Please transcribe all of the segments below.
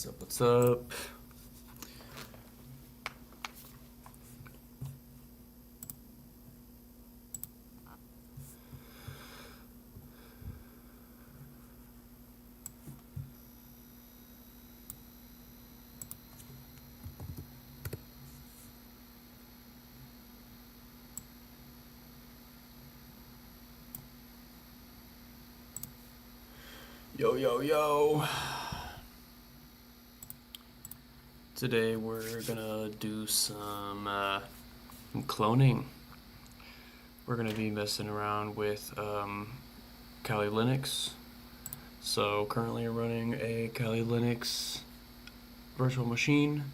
What's up? What's up? Yo, yo, yo. Today we're gonna do some cloning. We're gonna be messing around with Kali Linux. So currently I'm running a Kali Linux virtual machine.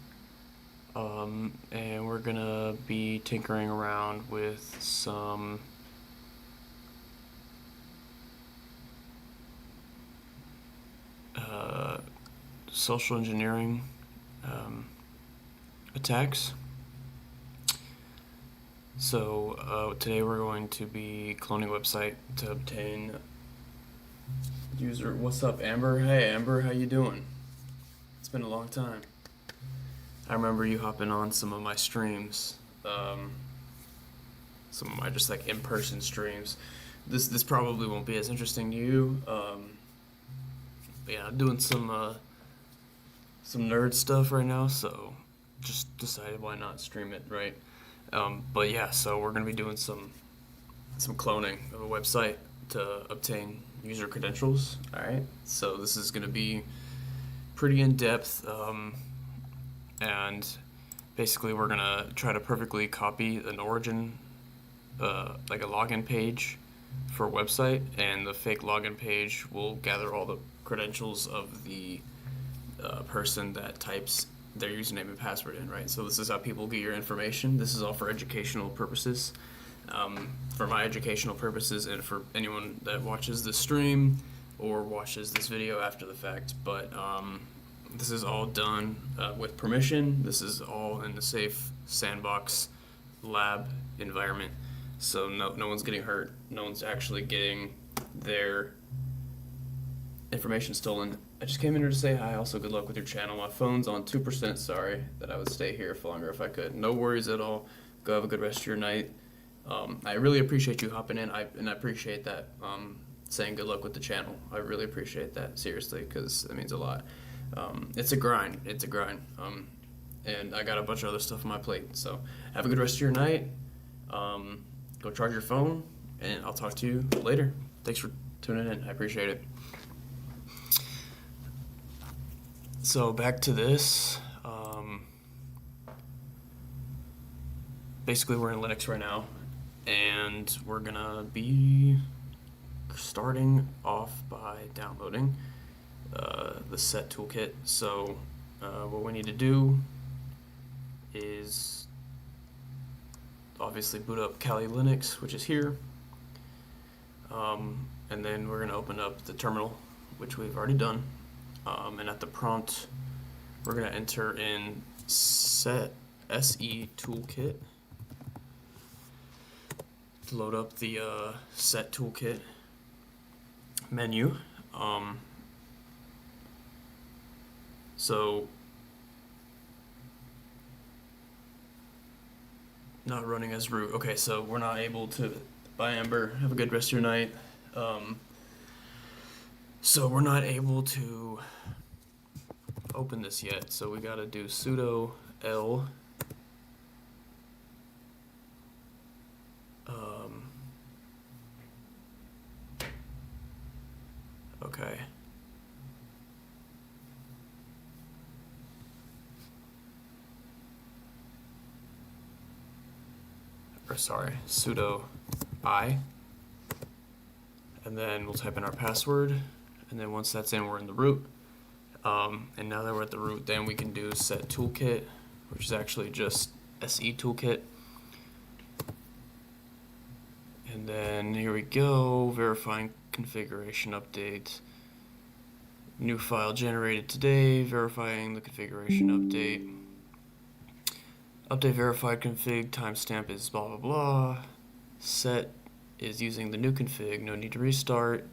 And we're gonna be tinkering around with some social engineering attacks. So today we're going to be cloning a website to obtain user. What's up, Amber? Hey, Amber, how you doing? It's been a long time. I remember you hopping on some of my streams, some of my just like in-person streams. This probably won't be as interesting to you. But yeah, I'm doing some nerd stuff right now, so just decided why not stream it, right? But yeah, so we're gonna be doing some cloning of a website to obtain user credentials. All right, so this is gonna be pretty in depth, and basically we're gonna try to perfectly copy an origin, like a login page for a website, and the fake login page will gather all the credentials of the person that types their username and password in, right? So this is how people get your information. This is all for educational purposes, for my educational purposes, and for anyone that watches the stream or watches this video after the fact. But this is all done with permission. This is all in the safe sandbox lab environment. So no one's getting hurt. No one's actually getting their information stolen. I just came in here to say hi. Also, good luck with your channel. My phone's on 2%. Sorry that I would stay here for longer if I could. No worries at all. Go have a good rest of your night. I really appreciate you hopping in. I appreciate that. Saying good luck with the channel. I really appreciate that, seriously, because it means a lot. It's a grind. It's a grind. And I got a bunch of other stuff on my plate. So have a good rest of your night. Go charge your phone, and I'll talk to you later. Thanks for tuning in. I appreciate it. So back to this. Basically, we're in Linux right now, and we're gonna be starting off by downloading the set toolkit. So what we need to do is obviously boot up Kali Linux, which is here, and then we're gonna open up the terminal, which we've already done. And at the prompt, we're going to enter in SE toolkit to load up the set toolkit menu. So not running as root. Okay, so we're not able to. Bye, Amber. Have a good rest of your night. So we're not able to open this yet, so we gotta do sudo l okay. Or sorry, sudo I, and then we'll type in our password. And then once that's in, we're in the root. And now that we're at the root, then we can do set toolkit, which is actually just SE toolkit. And then here we go, verifying configuration update. New file generated today, verifying the configuration update. Update verified config, timestamp is blah blah blah. Set is using the new config, no need to restart.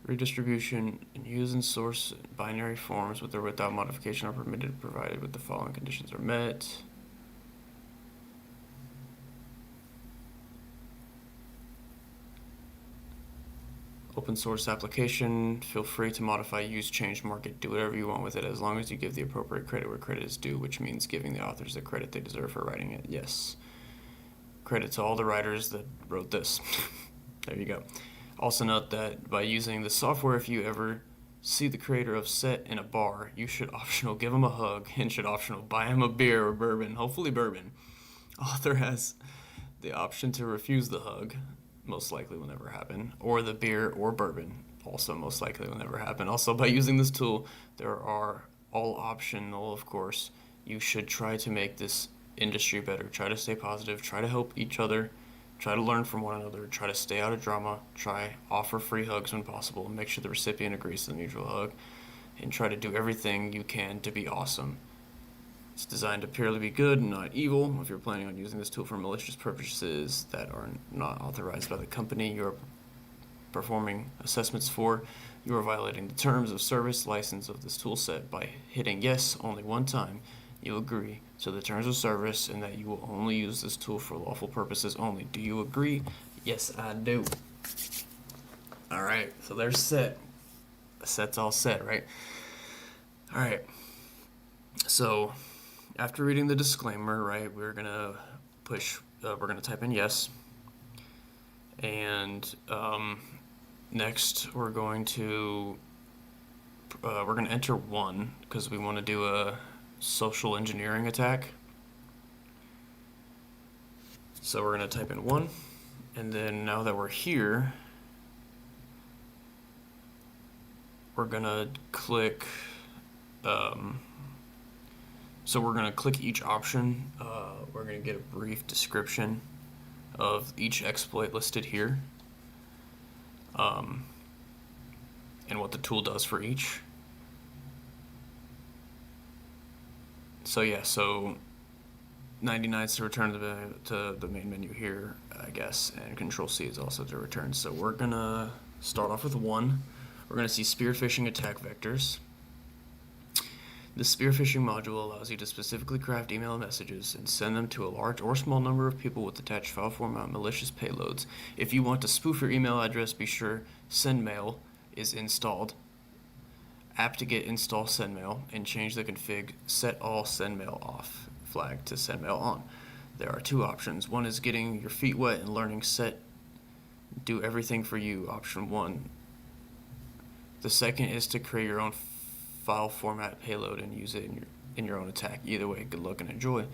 Redistribution and use and source binary forms with or without modification are permitted provided with the following conditions are met. Open source application, feel free to modify, use, change, market, do whatever you want with it as long as you give the appropriate credit where credit is due, which means giving the authors the credit they deserve for writing it. Yes. Credit to all the writers that wrote this. There you go. Also note that by using the software, if you ever see the creator of Set in a bar, you should optional give him a hug and should optional buy him a beer or bourbon, hopefully bourbon. Author has the option to refuse the hug, most likely will never happen, or the beer or bourbon, also most likely will never happen. Also, by using this tool, there are all optional, of course. You should try to make this industry better. Try to stay positive. Try to help each other. Try to learn from one another. Try to stay out of drama. Try offer free hugs when possible. Make sure the recipient agrees to the mutual hug. And try to do everything you can to be awesome. It's designed to purely be good, not evil. If you're planning on using this tool for malicious purposes that are not authorized by the company you're performing assessments for, you are violating the terms of service license of this tool set by hitting yes only one time. You agree to the terms of service and that you will only use this tool for lawful purposes only. Do you agree? Yes, I do. Alright, so there's Set. Set's all set, right? Alright. So, after reading the disclaimer, right, we're gonna type in yes. And next we're going to enter 1 because we want to do a social engineering attack. So we're going to type in 1, and then now that we're here, we're going to click so we're going to click each option. We're going to get a brief description of each exploit listed here, and what the tool does for each. So yeah, so 99 is to return to the main menu here, I guess, and Control C is also to return. So we're gonna start off with 1. We're gonna see spearphishing attack vectors. The spearphishing module allows you to specifically craft email messages and send them to a large or small number of people with attached file format malicious payloads. If you want to spoof your email address, be sure SendMail is installed. Apt-get install SendMail and change the config set all SendMail off flag to SendMail on. There are 2 options. One is getting your feet wet and learning Set do everything for you, option 1. The second is to create your own file format payload and use it in your own attack. Either way, good luck and enjoy.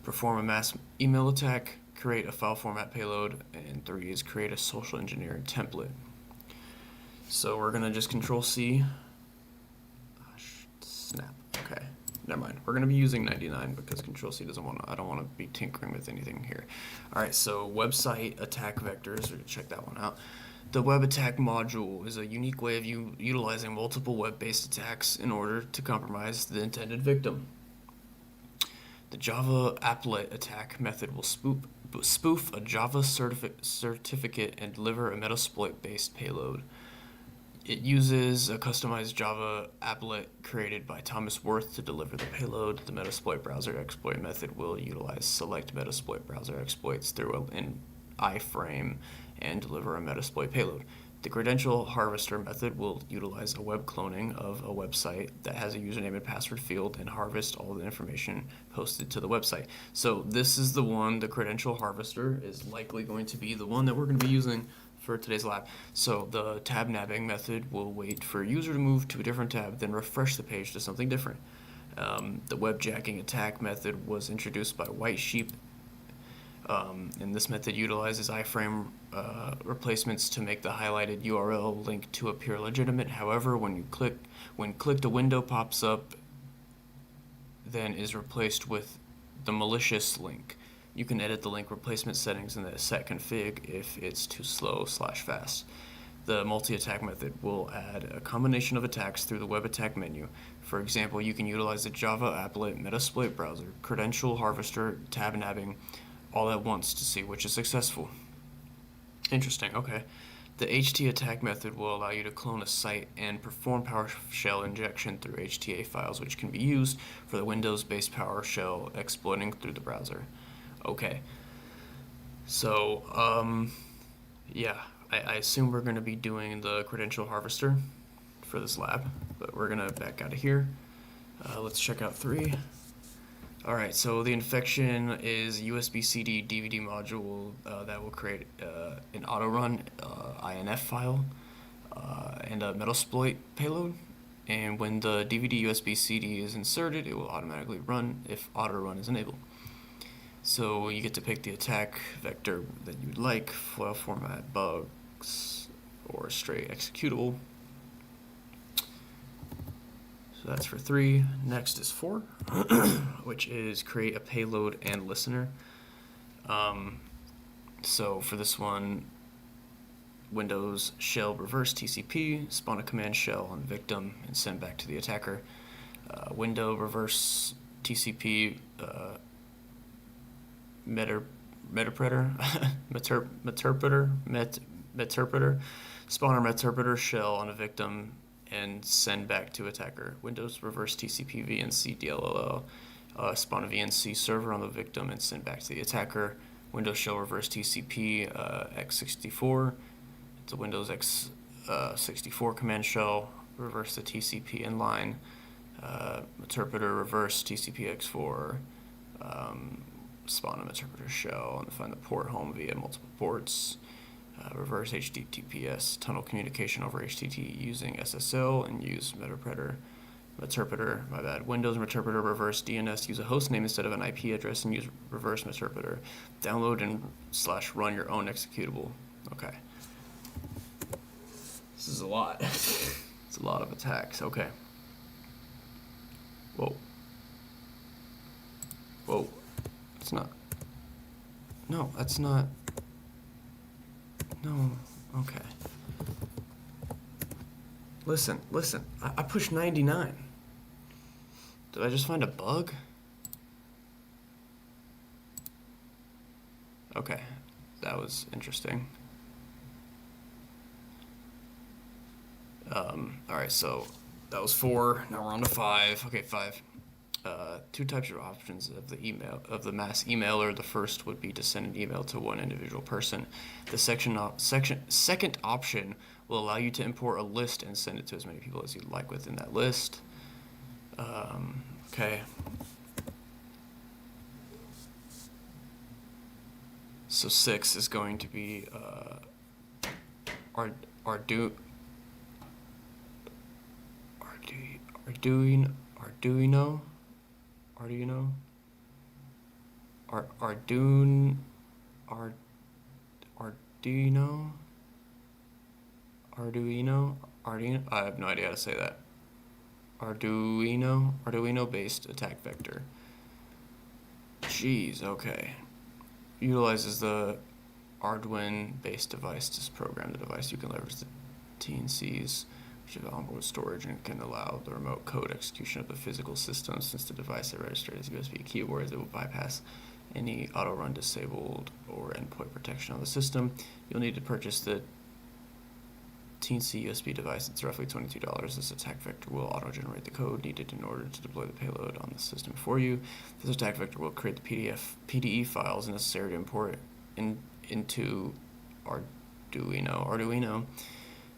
Perform a mass email attack, create a file format payload, and 3 is create a social engineering template. So we're gonna just Control C. Snap. Okay, never mind. We're gonna be using 99 because Control C doesn't want to. I don't want to be tinkering with anything here. All right, so website attack vectors. We're gonna check that one out. The web attack module is a unique way of utilizing multiple web-based attacks in order to compromise the intended victim. The Java applet attack method will spoof a Java certificate and deliver a Metasploit-based payload. It uses a customized Java applet created by Thomas Worth to deliver the payload. The Metasploit browser exploit method will utilize select Metasploit browser exploits through an iframe and deliver a Metasploit payload. The credential harvester method will utilize a web cloning of a website that has a username and password field and harvest all the information posted to the website. So this is the one, the credential harvester is likely going to be the one that we're going to be using for today's lab. So the tab nabbing method will wait for a user to move to a different tab, then refresh the page to something different. The webjacking attack method was introduced by White Sheep, and this method utilizes iframe replacements to make the highlighted URL link to appear legitimate. However, when clicked, a window pops up, then is replaced with the malicious link. You can edit the link replacement settings in the set config if it's too slow/fast. The multi-attack method will add a combination of attacks through the web attack menu. For example, you can utilize the Java applet, Metasploit browser, credential harvester, tab nabbing, all at once to see which is successful. Interesting, okay. The HT attack method will allow you to clone a site and perform PowerShell injection through HTA files, which can be used for the Windows-based PowerShell exploiting through the browser. Okay. So, yeah, I assume we're going to be doing the credential harvester for this lab, but we're going to back out of here. Let's check out 3. Alright, so the infection is USB CD DVD module that will create an auto-run INF file and a Metasploit payload. And when the DVD USB CD is inserted, it will automatically run if auto-run is enabled. So you get to pick the attack vector that you'd like, file format, bugs, or straight executable. So that's for 3. Next is 4, which is create a payload and listener. So for this one, Windows shell reverse TCP, spawn a command shell on victim and send back to the attacker. Window reverse TCP meterpreter, spawn our meterpreter shell on a victim and send back to attacker. Windows reverse TCP VNC DLLL, spawn a VNC server on the victim and send back to the attacker. Windows shell reverse TCP x64. It's a Windows x64 command shell. Reverse the TCP inline. Meterpreter reverse TCP x4. Spawn a meterpreter shell and find the port home via multiple ports. Reverse HTTPS tunnel communication over HTTP using SSL and use meterpreter, Windows meterpreter reverse DNS, use a host name instead of an IP address and use reverse meterpreter. Download and /run your own executable. Okay. This is a lot. It's a lot of attacks. Okay. Whoa. Whoa. It's not. No, that's not. No. Okay. Listen. I pushed 99. Did I just find a bug? Okay. That was interesting. Alright, so that was 4. Now we're on to 5. Okay, 5. 2 types of options of the mass emailer. The first would be to send an email to one individual person. The second option will allow you to import a list and send it to as many people as you'd like within that list. Okay. So 6 is going to be Arduino. I have no idea how to say that. Arduino-based attack vector. Jeez, okay. Utilizes the Arduino-based device to program the device. You can leverage the TNCs, which have onboard storage and can allow the remote code execution of the physical system. Since the device is registered as USB keyboards, it will bypass any auto-run disabled or endpoint protection on the system. You'll need to purchase the TNC USB device. It's roughly $22. This attack vector will auto-generate the code needed in order to deploy the payload on the system for you. This attack vector will create the PDE files necessary to import into Arduino.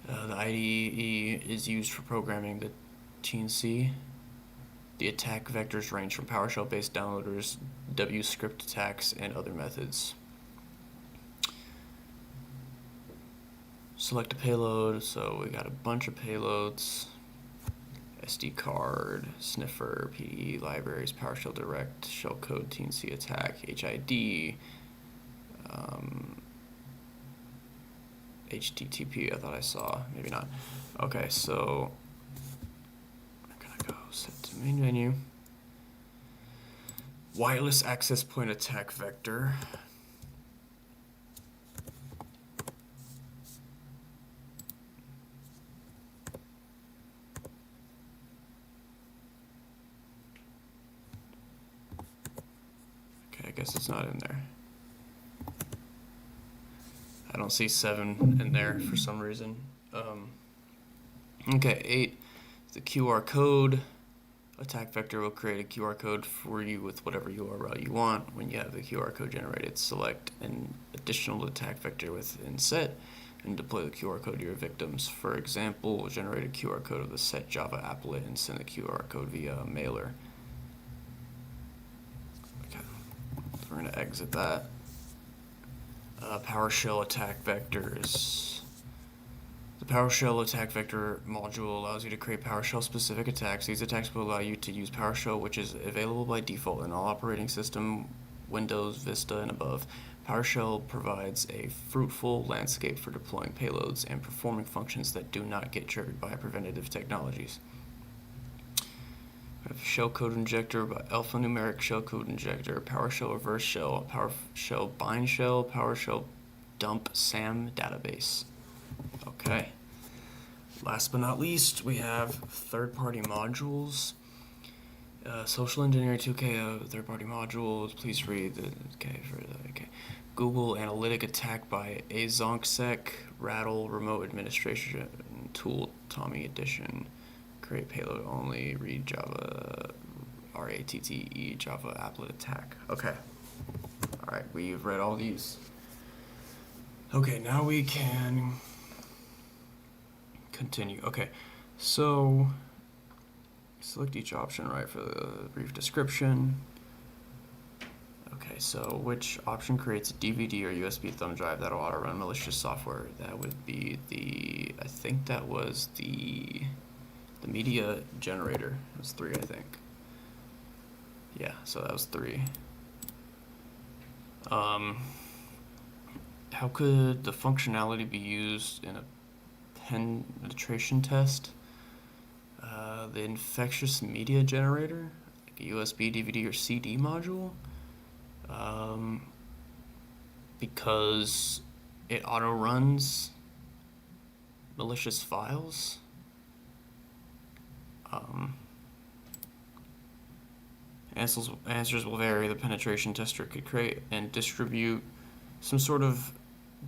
The IDE is used for programming the TNC. The attack vectors range from PowerShell-based downloaders, WScript attacks, and other methods. Select a payload, so we got a bunch of payloads. SD card, sniffer, PDE, libraries, PowerShell direct, shellcode, TNC attack, HID, HTTP, I thought I saw, maybe not. Okay, so I'm gonna go set to main menu. Wireless access point attack vector. Okay, I guess it's not in there. I don't see 7 in there for some reason. Okay, 8, the QR code. Attack vector will create a QR code for you with whatever URL you want. When you have the QR code generated, select an additional attack vector within set and deploy the QR code to your victims. For example, generate a QR code of the set Java applet and send the QR code via a mailer. Okay, so we're going to exit that. PowerShell attack vectors. The PowerShell attack vector module allows you to create PowerShell specific attacks. These attacks will allow you to use PowerShell, which is available by default in all operating system, Windows, Vista, and above. PowerShell provides a fruitful landscape for deploying payloads and performing functions that do not get triggered by preventative technologies. We have shellcode injector, alphanumeric shellcode injector, PowerShell reverse shell, PowerShell bind shell, PowerShell dump SAM database. Okay. Last but not least, we have third-party modules. Social engineering 2K third-party modules. Please read the Google Analytic attack by Azongsec, Rattle, remote administration tool, Tommy edition. Create payload only. Read Java, RATTE, Java applet attack. Okay. All right, we've read all these. Okay, now we can continue. Okay, so select each option, right, for the brief description. Okay, so which option creates a DVD or USB thumb drive that'll auto-run malicious software? That would be the, I think that was the media generator. It was 3, I think. Yeah, so that was 3. How could the functionality be used in a penetration test? The infectious media generator, like a USB, DVD, or CD module, because it auto runs malicious files. Answers will vary. The penetration tester could create and distribute some sort of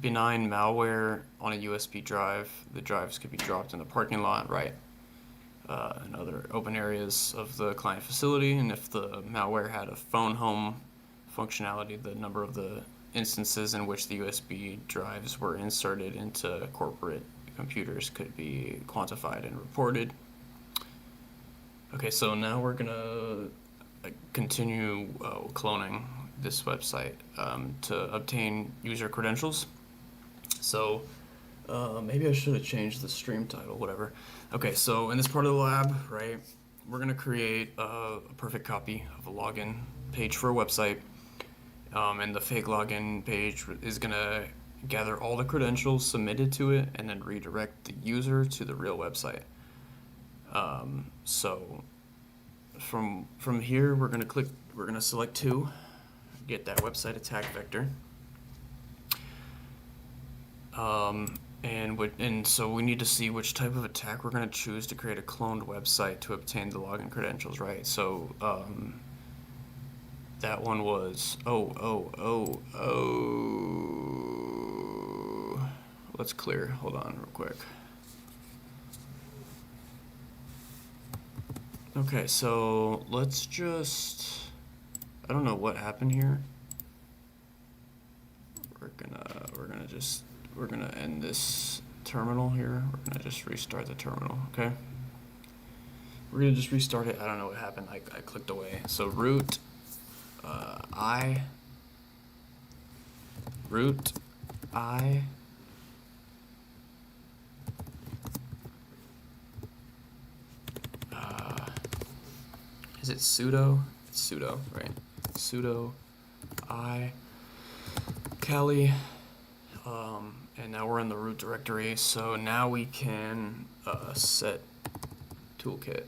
benign malware on a USB drive. The drives could be dropped in the parking lot, right, and other open areas of the client facility. And if the malware had a phone home functionality, the number of the instances in which the USB drives were inserted into corporate computers could be quantified and reported. Okay, so now we're gonna continue cloning this website to obtain user credentials. So maybe I should have changed the stream title, whatever. Okay, so in this part of the lab, right, we're gonna create a perfect copy of a login page for a website, and the fake login page is gonna gather all the credentials submitted to it and then redirect the user to the real website. So from here, we're gonna select 2, get that website attack vector. And so we need to see which type of attack we're gonna choose to create a cloned website to obtain the login credentials, right? So that one was let's clear. Hold on real quick. Okay, so let's just, I don't know what happened here. We're gonna end this terminal here. We're gonna just restart the terminal, okay? We're gonna just restart it. I don't know what happened. I clicked away. So root I is it sudo? It's sudo, right? Sudo I Kali, and now we're in the root directory. So now we can set Toolkit.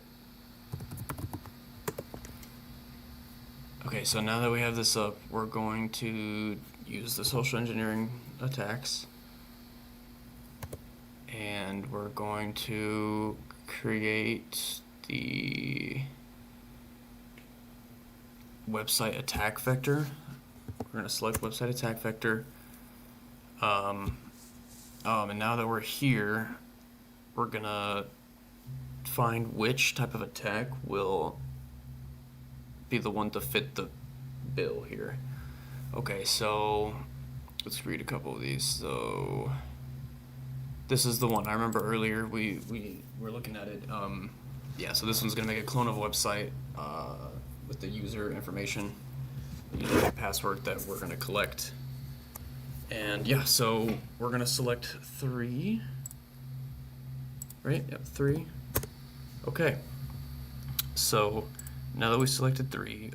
Okay, so now that we have this up, we're going to use the social engineering attacks, and we're going to create the website attack vector. We're going to select website attack vector, And now that we're here, we're gonna find which type of attack will be the one to fit the bill here. Okay, so let's read a couple of these. So this is the one I remember earlier we were looking at it. Yeah, so this one's gonna make a clone of a website with the user information, the user password that we're gonna collect. And yeah, so we're gonna select 3, right? Yep, 3. Okay. So now that we selected 3,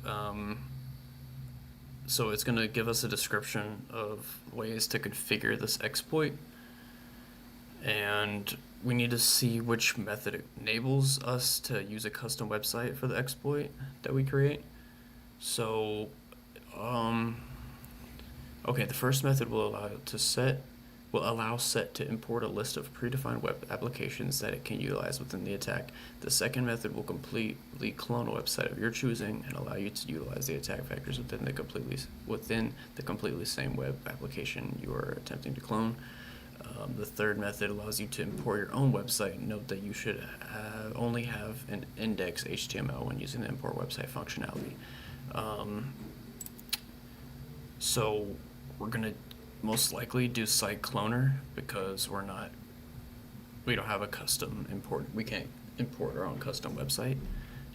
so it's gonna give us a description of ways to configure this exploit, and we need to see which method enables us to use a custom website for the exploit that we create. So, okay, the first method will allow set to import a list of predefined web applications that it can utilize within the attack. The second method will completely clone a website of your choosing and allow you to utilize the attack vectors within the completely same web application you are attempting to clone. The third method allows you to import your own website. Note that you should only have an index HTML when using the import website functionality. So we're gonna most likely do site cloner because we don't have a custom import. We can't import our own custom website,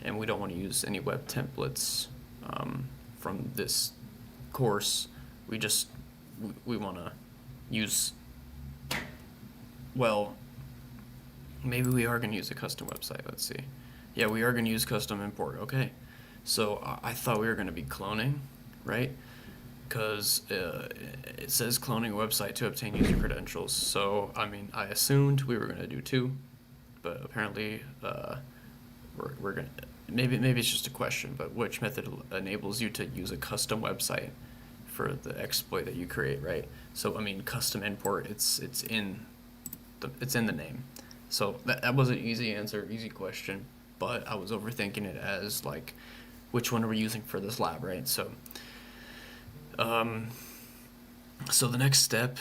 and we don't want to use any web templates from this course. We want to use, well, maybe we are going to use a custom website. Let's see. Yeah, we are going to use custom import. Okay. So I thought we were going to be cloning, right? Because it says cloning a website to obtain user credentials. So, I mean, I assumed we were going to do 2, but apparently we're going to, maybe it's just a question, but which method enables you to use a custom website for the exploit that you create, right? So, I mean, custom import, it's in the name. So that was an easy answer, easy question, but I was overthinking it as like, which one are we using for this lab, right? So, so the next step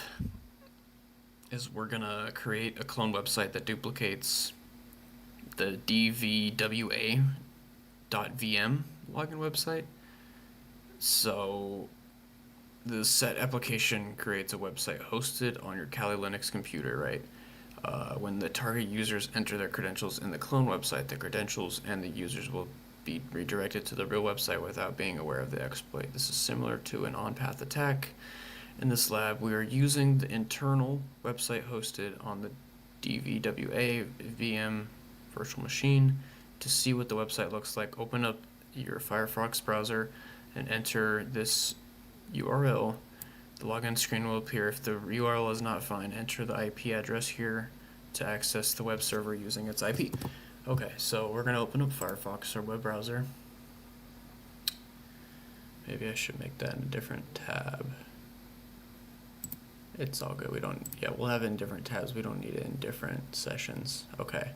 is we're gonna create a clone website that duplicates the dvwa.vm login website. So the set application creates a website hosted on your Kali Linux computer, right? When the target users enter their credentials in the clone website, the credentials and the users will be redirected to the real website without being aware of the exploit. This is similar to an on-path attack. In this lab, we are using the internal website hosted on the DVWA VM virtual machine. To see what the website looks like, open up your Firefox browser and enter this URL. The login screen will appear. If the URL is not found, enter the IP address here to access the web server using its IP. Okay, so we're going to open up Firefox, our web browser. Maybe I should make that in a different tab. It's all good. We'll have it in different tabs. We don't need it in different sessions. Okay.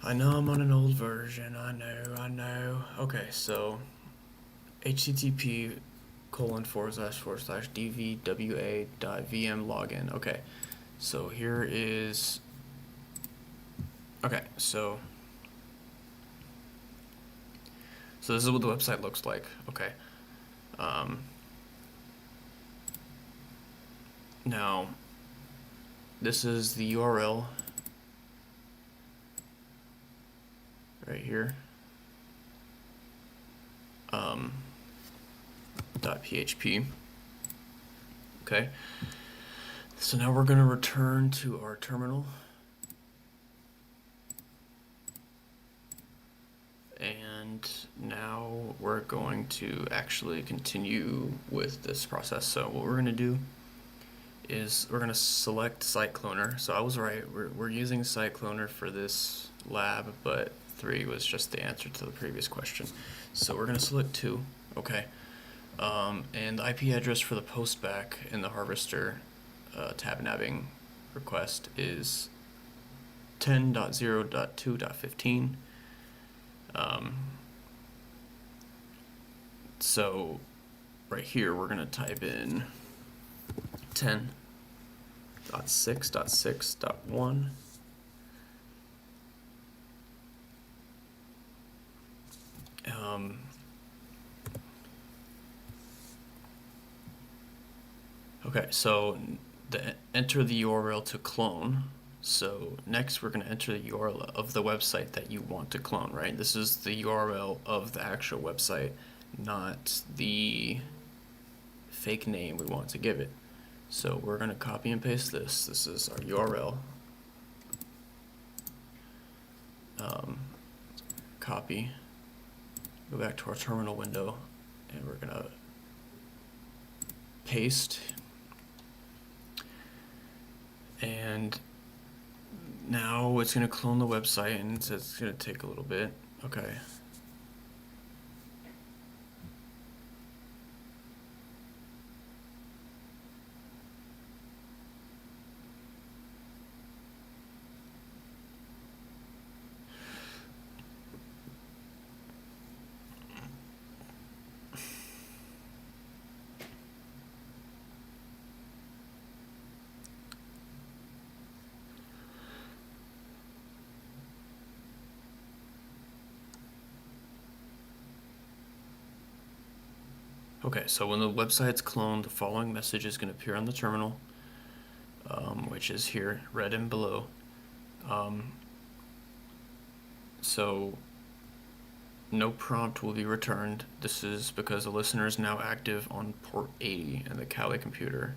I know I'm on an old version. I know. Okay, so http://dvwa.vm login. Okay, so here is. Okay, so this is what the website looks like. Okay. Now, this is the URL right here. .php. Okay. So now we're going to return to our terminal. And now we're going to actually continue with this process. So what we're going to do is we're going to select Site Cloner. So I was right, we're using Site Cloner for this lab, but 3 was just the answer to the previous question. So we're going to select 2, okay. And the IP address for the postback in the harvester tab nabbing request is 10.0.2.15. So right here we're going to type in 10 .6.6.1. Okay, so enter the URL to clone. So next we're going to enter the URL of the website that you want to clone, right? This is the URL of the actual website, not the fake name we want to give it. So we're going to copy and paste this. This is our URL. Copy. Go back to our terminal window, and we're going to paste. And now it's going to clone the website, and it's going to take a little bit. Okay. Okay, so when the website's cloned, the following message is going to appear on the terminal, which is here, red and below. So no prompt will be returned. This is because the listener is now active on port 80 and the Kali computer,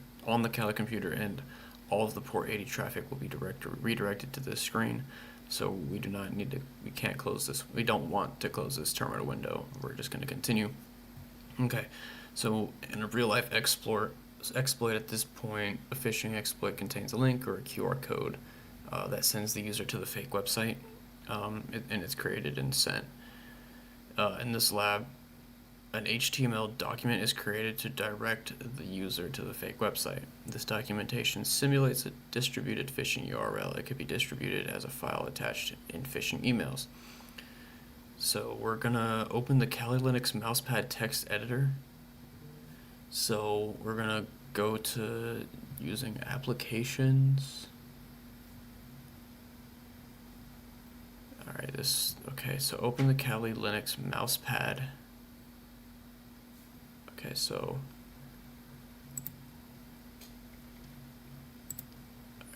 and all of the port 80 traffic will be redirected to this screen. So we can't close this. We don't want to close this terminal window. We're just going to continue. Okay, so in a real-life exploit at this point, a phishing exploit contains a link or a QR code that sends the user to the fake website, and it's created and sent. In this lab, an HTML document is created to direct the user to the fake website. This documentation simulates a distributed phishing URL. It could be distributed as a file attached in phishing emails. So we're gonna open the Kali Linux mousepad text editor. So we're gonna go to using applications. Alright, okay, so open the Kali Linux mousepad. Okay, so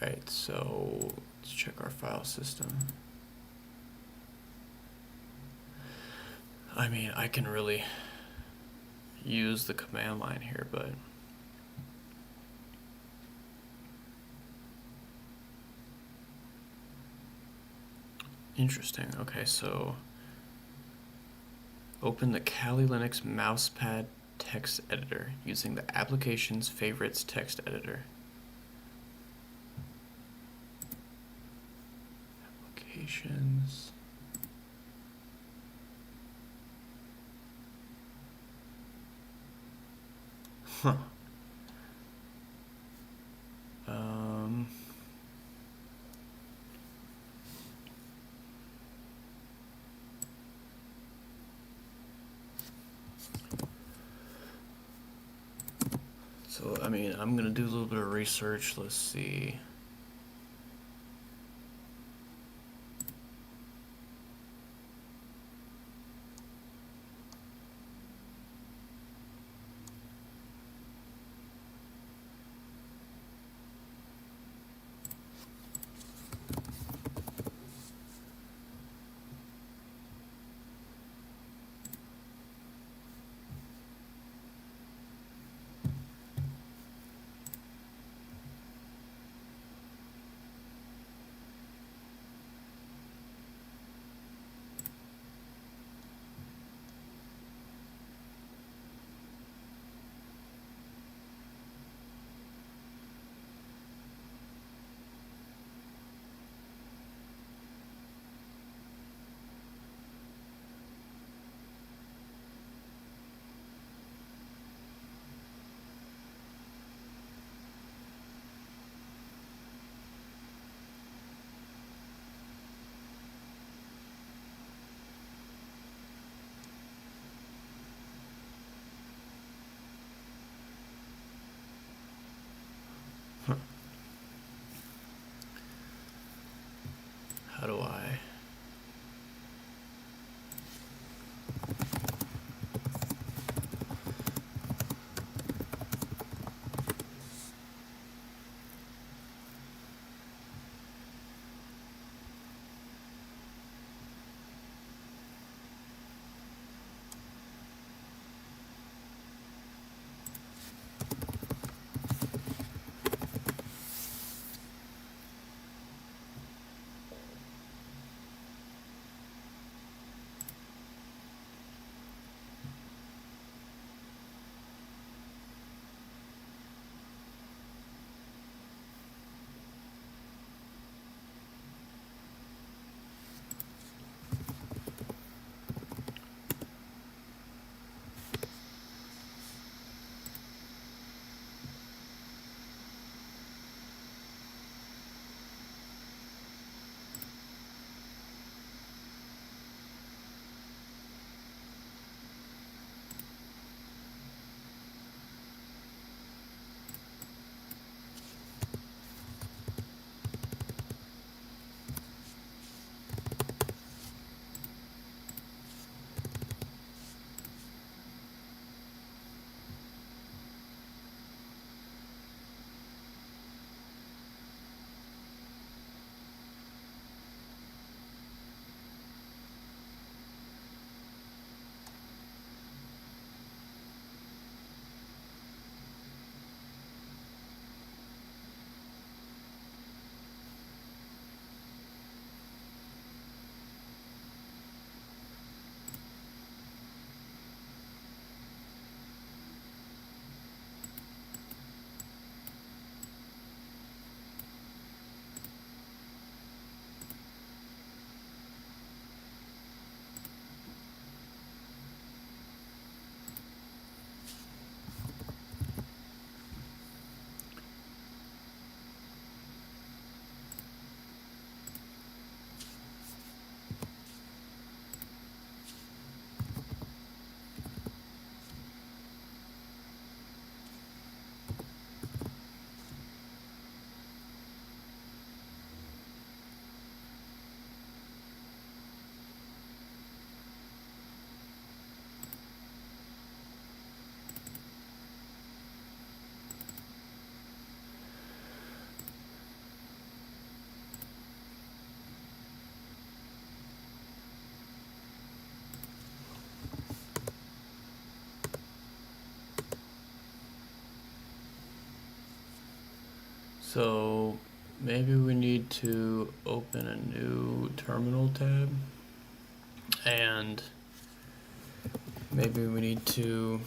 alright, so let's check our file system. I mean, I can really use the command line here, but interesting. Okay, so open the Kali Linux mousepad text editor using the application's favorites text editor. Applications. Huh. So, I mean, I'm gonna do a little bit of research. Let's see. how do I? So maybe we need to open a new terminal tab, and maybe we need to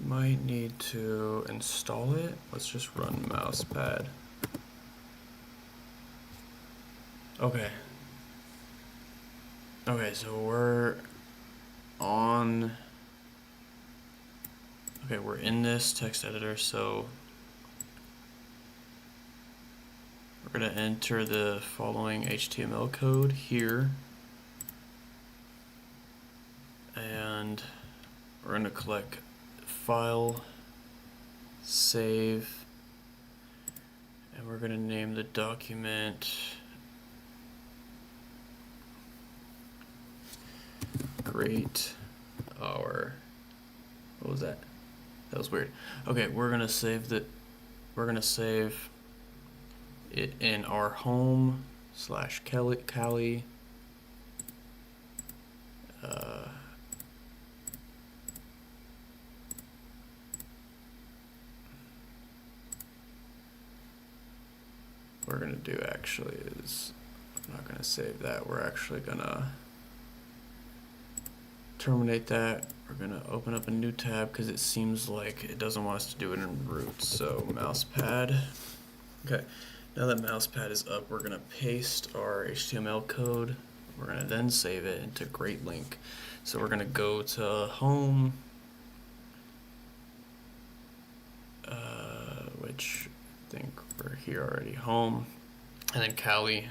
might need to install it. Let's just run mousepad. Okay. Okay, so we're on. Okay, we're in this text editor, so we're going to enter the following HTML code here, and we're going to click File, Save, and we're going to name the document Great Hour. What was that? That was weird. Okay, we're gonna save it in our home / Kali. We're gonna do actually is I'm not gonna save that. We're actually gonna terminate that. We're gonna open up a new tab because it seems like it doesn't want us to do it in root. So mousepad. Okay, now that mousepad is up, we're gonna paste our HTML code. We're gonna then save it into Great Link. So we're gonna go to home, which I think we're here already, home, and then Kali,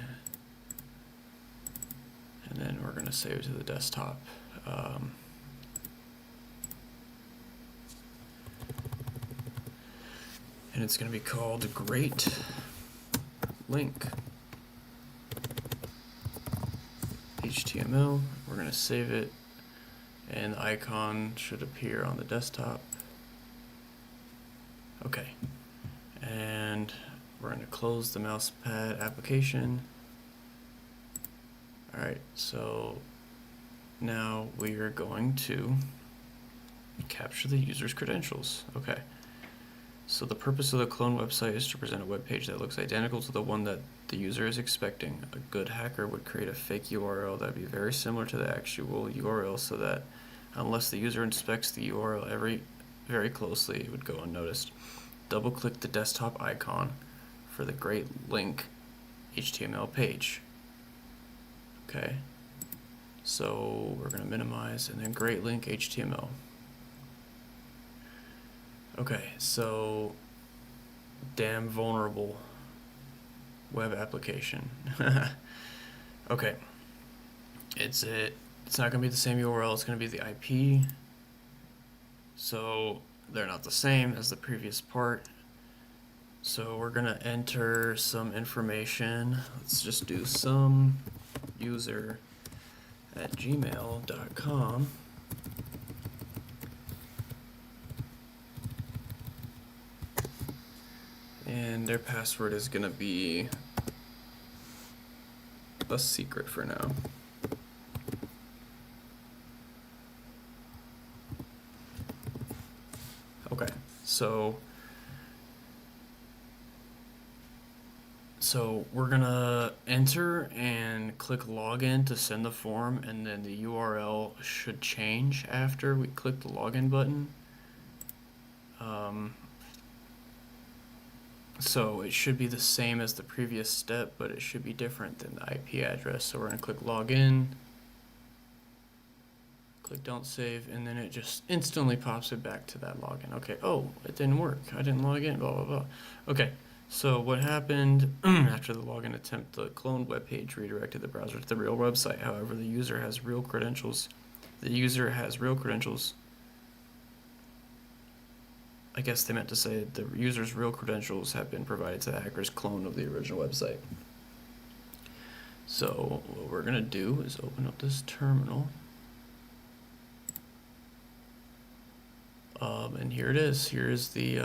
and then we're gonna save it to the desktop. and it's going to be called Great Link HTML. We're going to save it, and the icon should appear on the desktop. Okay, and we're going to close the mousepad application. Alright, so now we are going to capture the user's credentials. Okay, so the purpose of the clone website is to present a web page that looks identical to the one that the user is expecting. A good hacker would create a fake URL that would be very similar to the actual URL, so that unless the user inspects the URL very closely, it would go unnoticed. Double-click the desktop icon for the Great Link HTML page. Okay, so we're going to minimize and then Great Link HTML. Okay, so damn vulnerable web application. Okay, it's not going to be the same URL, it's going to be the IP. So they're not the same as the previous part. So we're going to enter some information. Let's just do some user at gmail.com. And their password is going to be a secret for now. Okay, so we're gonna enter and click login to send the form, and then the URL should change after we click the login button. So it should be the same as the previous step, but it should be different than the IP address. So we're gonna click login, click don't save, and then it just instantly pops it back to that login. Okay, oh, it didn't work. I didn't log in, blah, blah, blah. Okay, so what happened after the login attempt, the cloned web page redirected the browser to the real website. However, the user has real credentials. I guess they meant to say the user's real credentials have been provided to the hacker's clone of the original website. So what we're gonna do is open up this terminal. And here it is. Here's the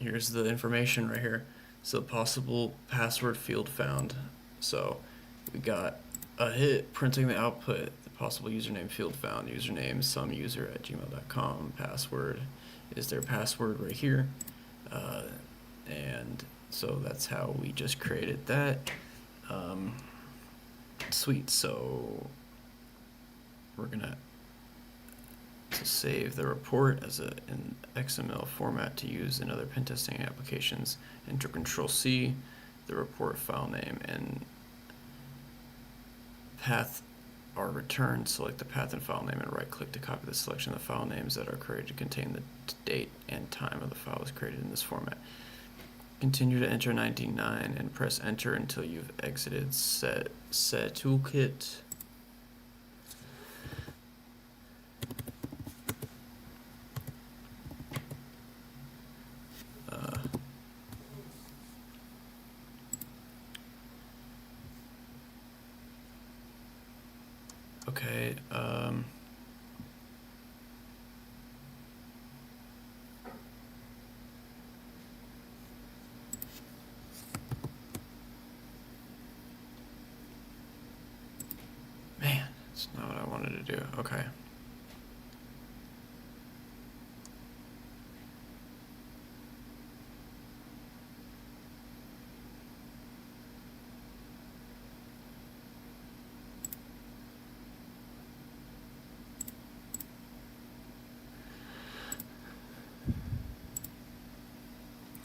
here's the information right here. So possible password field found. So we got a hit printing the output. The possible username field found. Username some user at gmail.com. Password is their password right here. And so that's how we just created that. Sweet. So we're gonna save the report as an XML format to use in other pen testing applications. Enter Control-C, the report file name and path are returned. Select the path and file name and right-click to copy the selection of the file names that are created to contain the date and time of the file was created in this format. Continue to enter 99 and press enter until you've exited set toolkit. Okay, man, that's not what I wanted to do. Okay.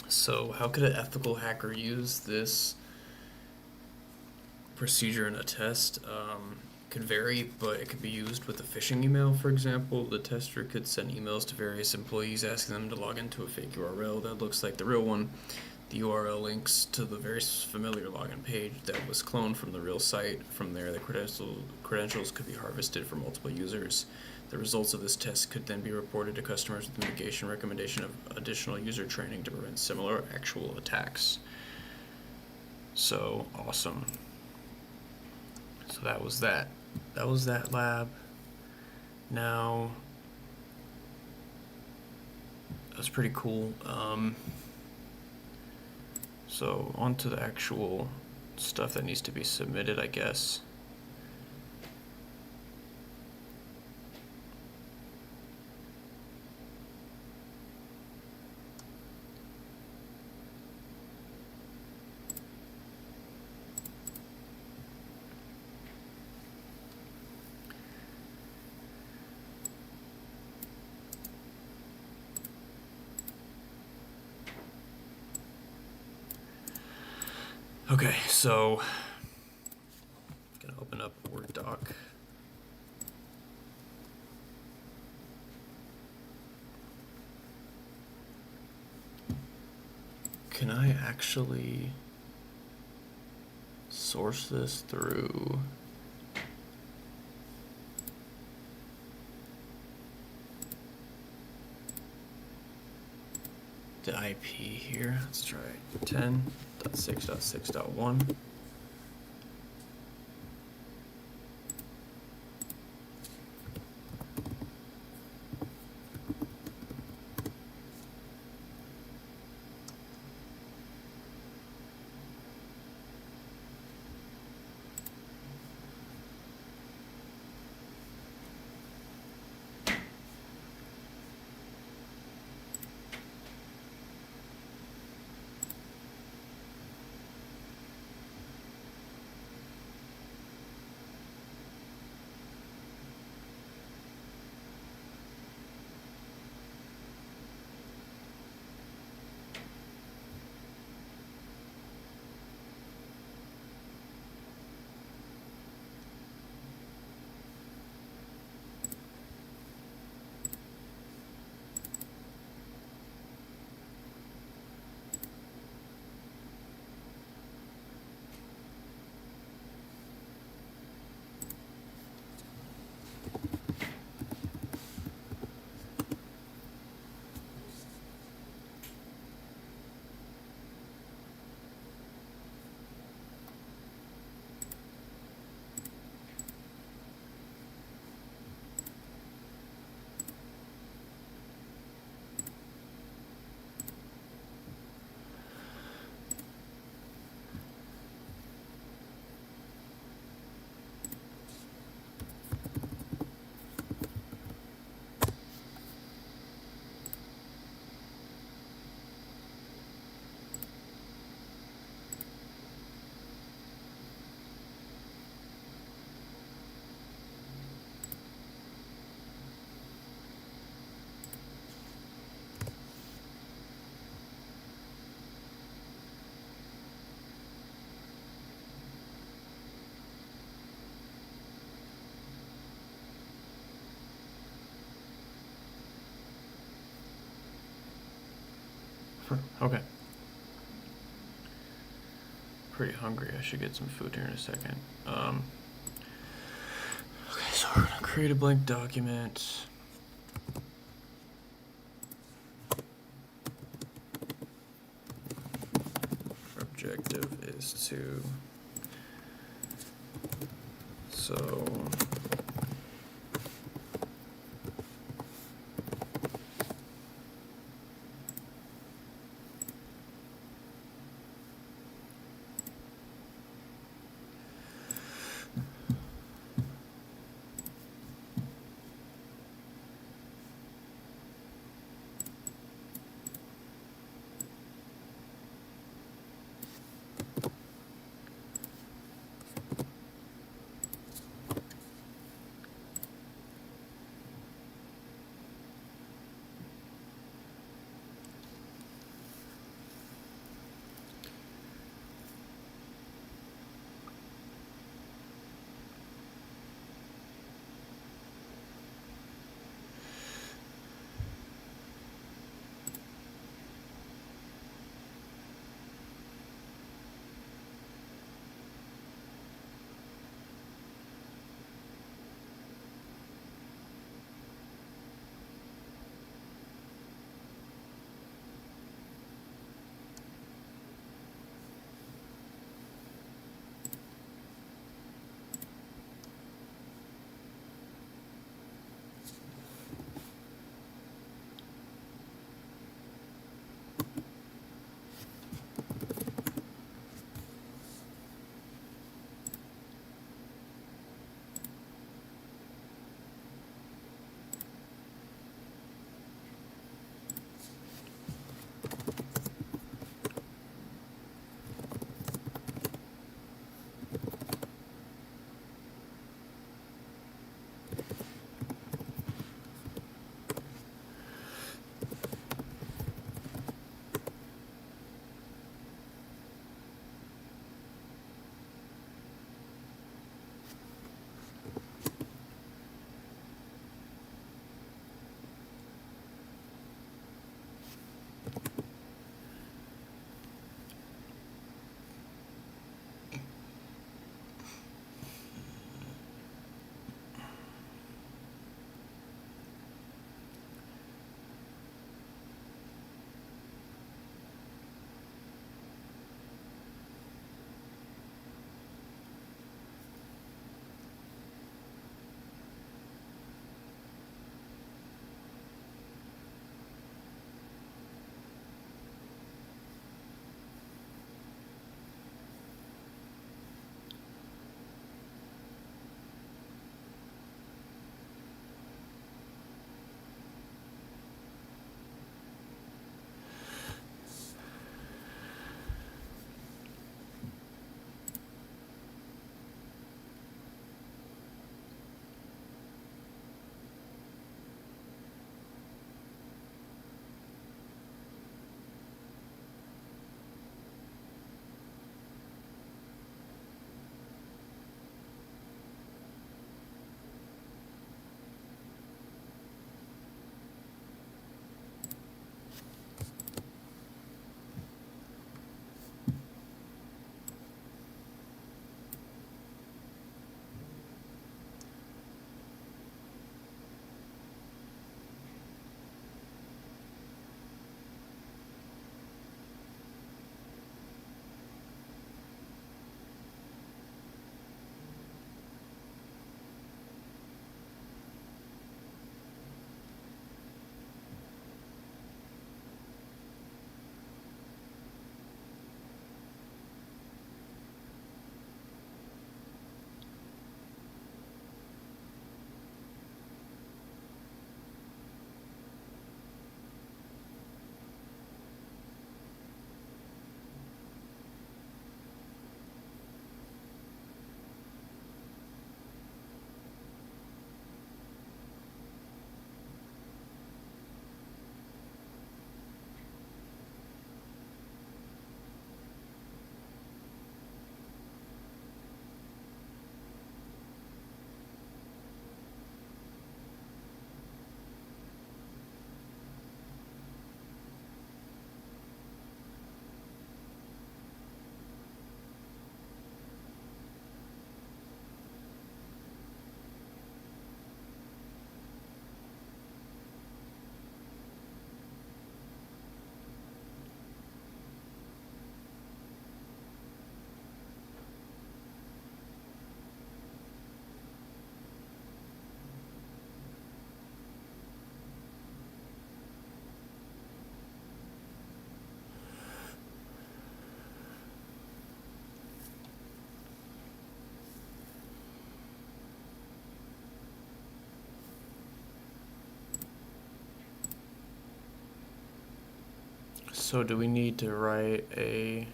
So how could an ethical hacker use this procedure in a test? Could vary, but it could be used with a phishing email, for example. The tester could send emails to various employees asking them to log into a fake URL that looks like the real one. The URL links to the very familiar login page that was cloned from the real site. From there, the credentials could be harvested for multiple users. The results of this test could then be reported to customers with mitigation recommendation of additional user training to prevent similar actual attacks. So awesome. So that was that. That was that lab. Now, that's pretty cool. So on to the actual stuff that needs to be submitted, I guess. Okay, so I'm gonna open up Word doc. Can I actually source this through the IP here? Let's try 10.6.6.1. Okay. Pretty hungry. I should get some food here in a second. Okay, so we're gonna create a blank document. Our objective is to So do we need to write a...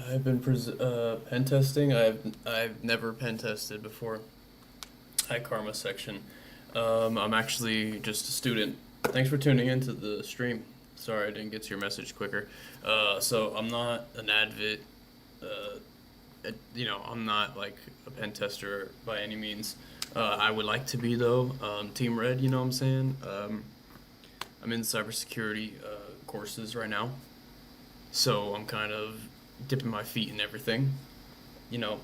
I've been pen testing. I've never pen tested before. Hi, Karma section. I'm actually just a student. Thanks for tuning into the stream. Sorry I didn't get to your message quicker. So I'm not an advocate. I'm not like a pen tester by any means. I would like to be though. Team Red, you know what I'm saying? I'm in cybersecurity courses right now, so I'm kind of dipping my feet in everything.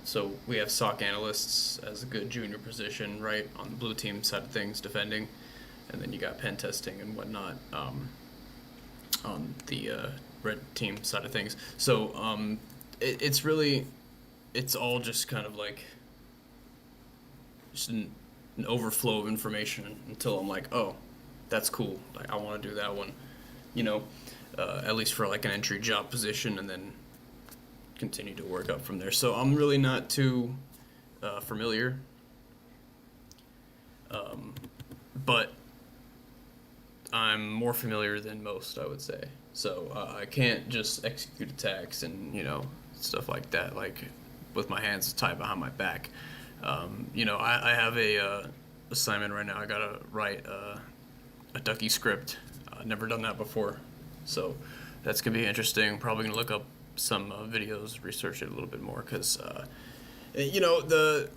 So we have SOC analysts as a good junior position, right, on the blue team side of things, defending, and then you got pen testing and whatnot on the red team side of things. So it's really, it's all just kind of like just an overflow of information until I'm like, oh, that's cool. Like I want to do that one, you know, at least for like an entry job position, and then continue to work up from there. So I'm really not too familiar, but I'm more familiar than most, I would say. So I can't just execute attacks and stuff like that, like with my hands tied behind my back. I have a assignment right now. I gotta write a ducky script. Never done that before, so that's gonna be interesting. Probably gonna look up some videos, research it a little bit more, because the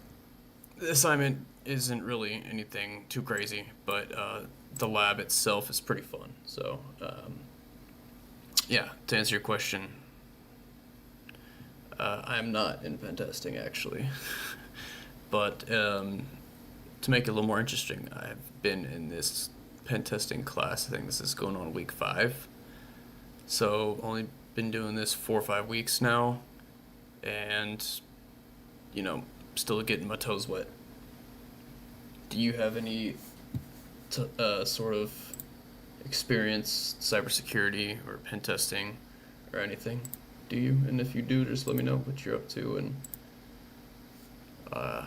assignment isn't really anything too crazy, but the lab itself is pretty fun. So yeah, to answer your question, I'm not in pen testing actually, but to make it a little more interesting, I've been in this pen testing class. I think this is going on week 5. So only been doing this 4 or 5 weeks now, and still getting my toes wet. Do you have any sort of experience cybersecurity or pen testing or anything? Do you? And if you do, just let me know what you're up to. And I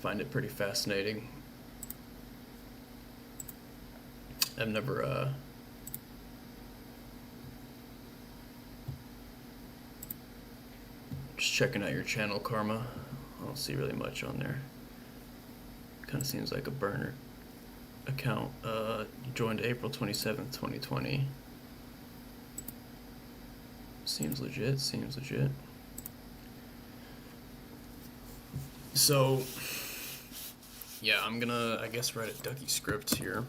find it pretty fascinating. I've never just checking out your channel, Karma. I don't see really much on there. Kind of seems like a burner account. You joined April 27th, 2020. Seems legit, seems legit. So, yeah, I'm gonna, I guess, write a ducky script here.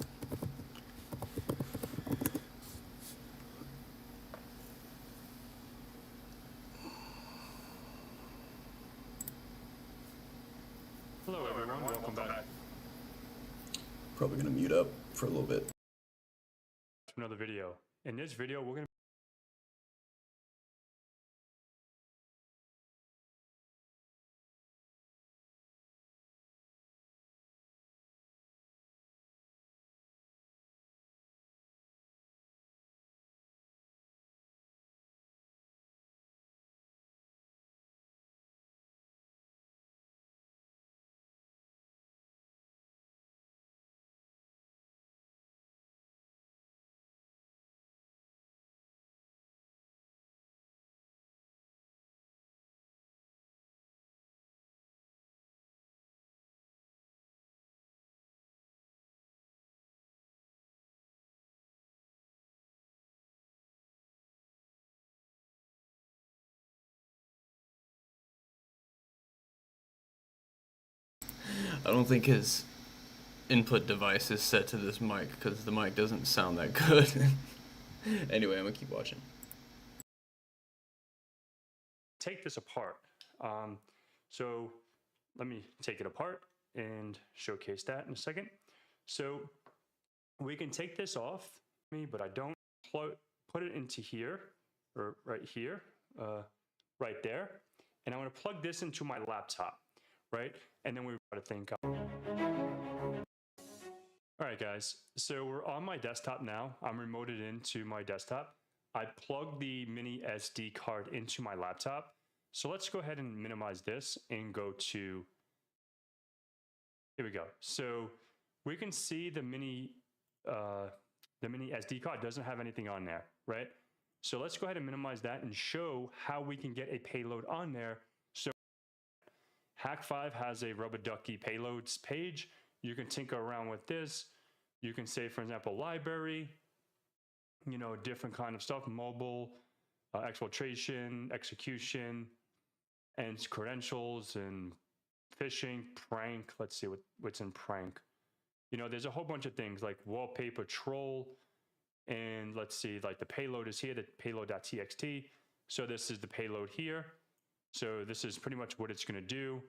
Hello everyone, welcome back Probably gonna mute up for a little bit. to another video. In this video, we're going to I don't think his input device is set to this mic because the mic doesn't sound that good. Anyway, I'm gonna keep watching. take this apart. So let me take it apart and showcase that in a second. So we can take this off, but I don't put it into here, or right here, right there. And I'm going to plug this into my laptop, right? And then we've got to think. All right, guys. So we're on my desktop now. I'm remoted into my desktop. I plugged the mini SD card into my laptop. So let's go ahead and minimize this and go to, here we go. So we can see the mini SD card doesn't have anything on there, right? So let's go ahead and minimize that and show how we can get a payload on there. So Hack5 has a rubber ducky payloads page. You can tinker around with this. You can say, for example, library, you know, different kind of stuff, mobile, exfiltration, execution, and credentials and phishing, prank. Let's see what's in prank. You know, there's a whole bunch of things like wallpaper troll. And let's see, like the payload is here, the payload.txt. So this is the payload here. So this is pretty much what it's going to do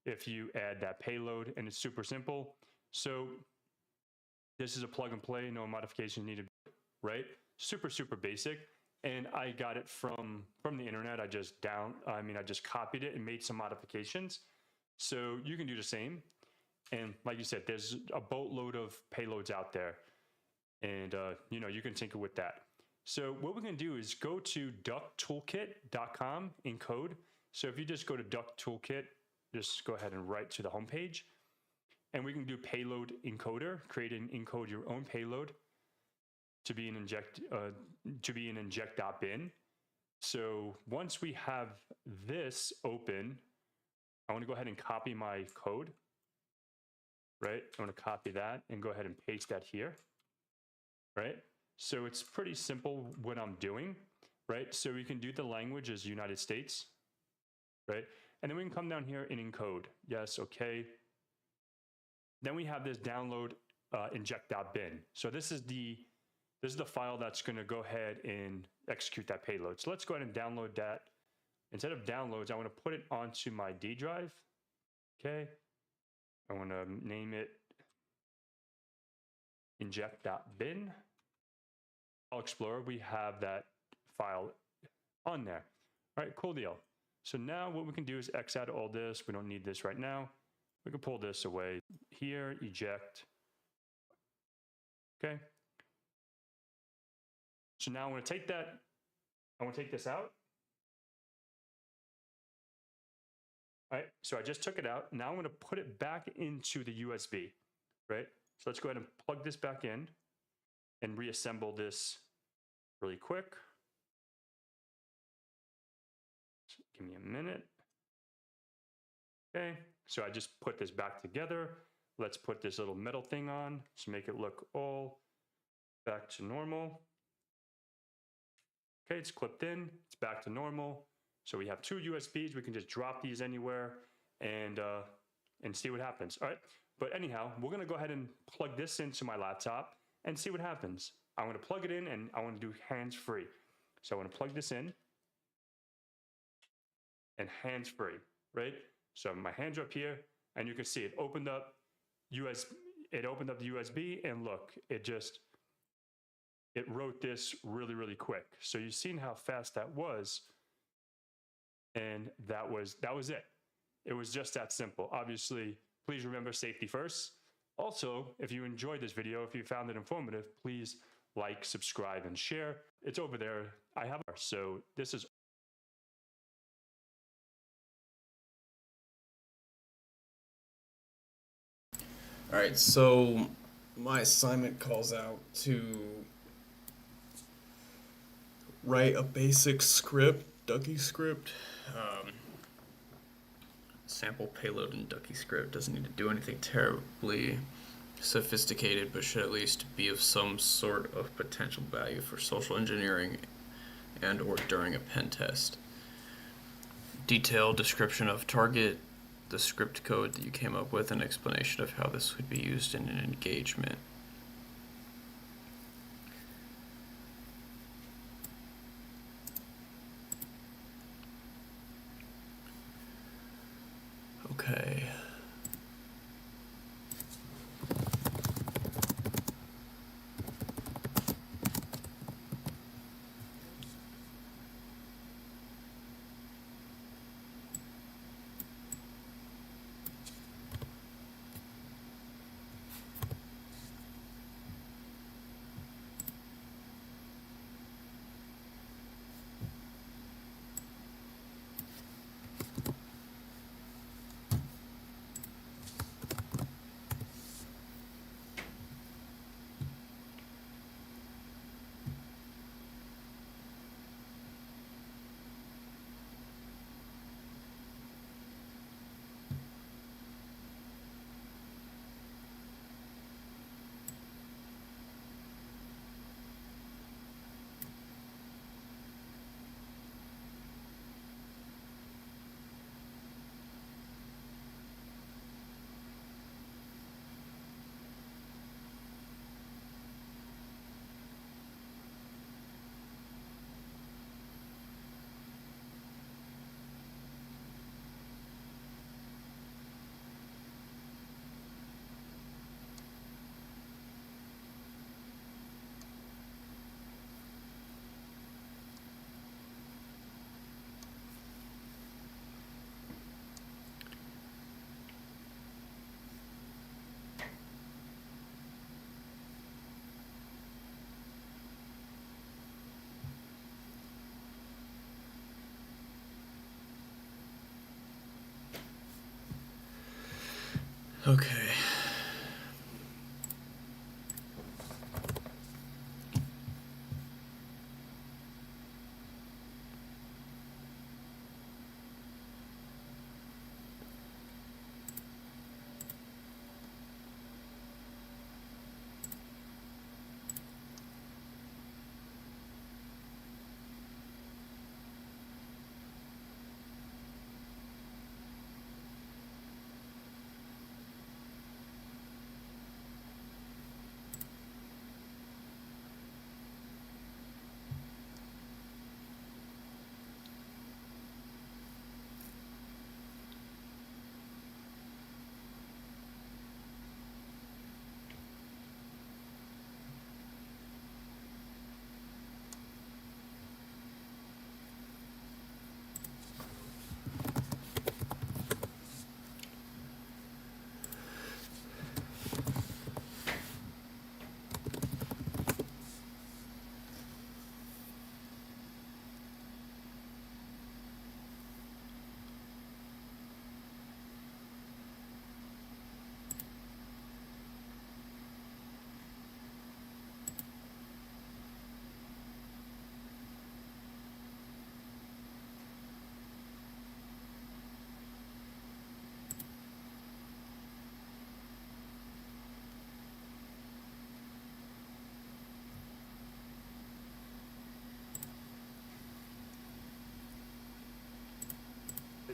if you add that payload, and it's super simple. So this is a plug and play, no modifications needed, right? Super, super basic. And I got it from the internet. I just copied it and made some modifications. So you can do the same. And like you said, there's a boatload of payloads out there. And, you know, you can tinker with that. So what we're going to do is go to ducktoolkit.com in code. So if you just go to Duck Toolkit, just go ahead and write to the homepage. And we can do payload encoder, create and encode your own payload to be an inject.bin. So once we have this open, I want to go ahead and copy my code, right? I want to copy that and go ahead and paste that here, right? So it's pretty simple what I'm doing, right? So we can do the language as United States, right? And then we can come down here and encode. Yes, okay. Then we have this download inject.bin. So this is the file that's going to go ahead and execute that payload. So let's go ahead and download that. Instead of downloads, I want to put it onto my D drive. Okay. I want to name it inject.bin. I'll Explorer, we have that file on there. All right, cool deal. So now what we can do is X out all this. We don't need this right now. We can pull this away here, eject. Okay. So now I want to take that. I want to take this out. All right. So I just took it out. Now I'm going to put it back into the USB, right? So let's go ahead and plug this back in and reassemble this really quick. So give me a minute. Okay, so I just put this back together. Let's put this little metal thing on to make it look all back to normal. Okay, it's clipped in, it's back to normal. So we have two USBs, we can just drop these anywhere and see what happens. All right, but anyhow, we're gonna go ahead and plug this into my laptop and see what happens. I'm gonna plug it in and I wanna do hands-free. So I wanna plug this in and hands-free, right? So my hands are up here, and you can see it opened up the USB, and look, it wrote this really, really quick. So you've seen how fast that was, and that was it. It was just that simple. Obviously, please remember safety first. Also, if you enjoyed this video, if you found it informative, please like, subscribe, and share. It's over there. I have so this is. All right, so my assignment calls out to write a basic script, Ducky script. Sample payload in Ducky script doesn't need to do anything terribly sophisticated, but should at least be of some sort of potential value for social engineering and or during a pen test. Detailed description of target, the script code that you came up with, an explanation of how this would be used in an engagement. Okay.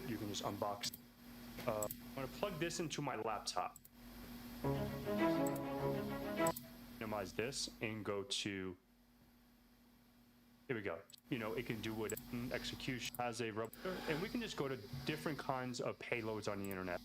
You can just unbox. I'm going to plug this into my laptop. Minimize this and go to, here we go. You know, it can do what execution has a rubber, and we can just go to different kinds of payloads on the internet.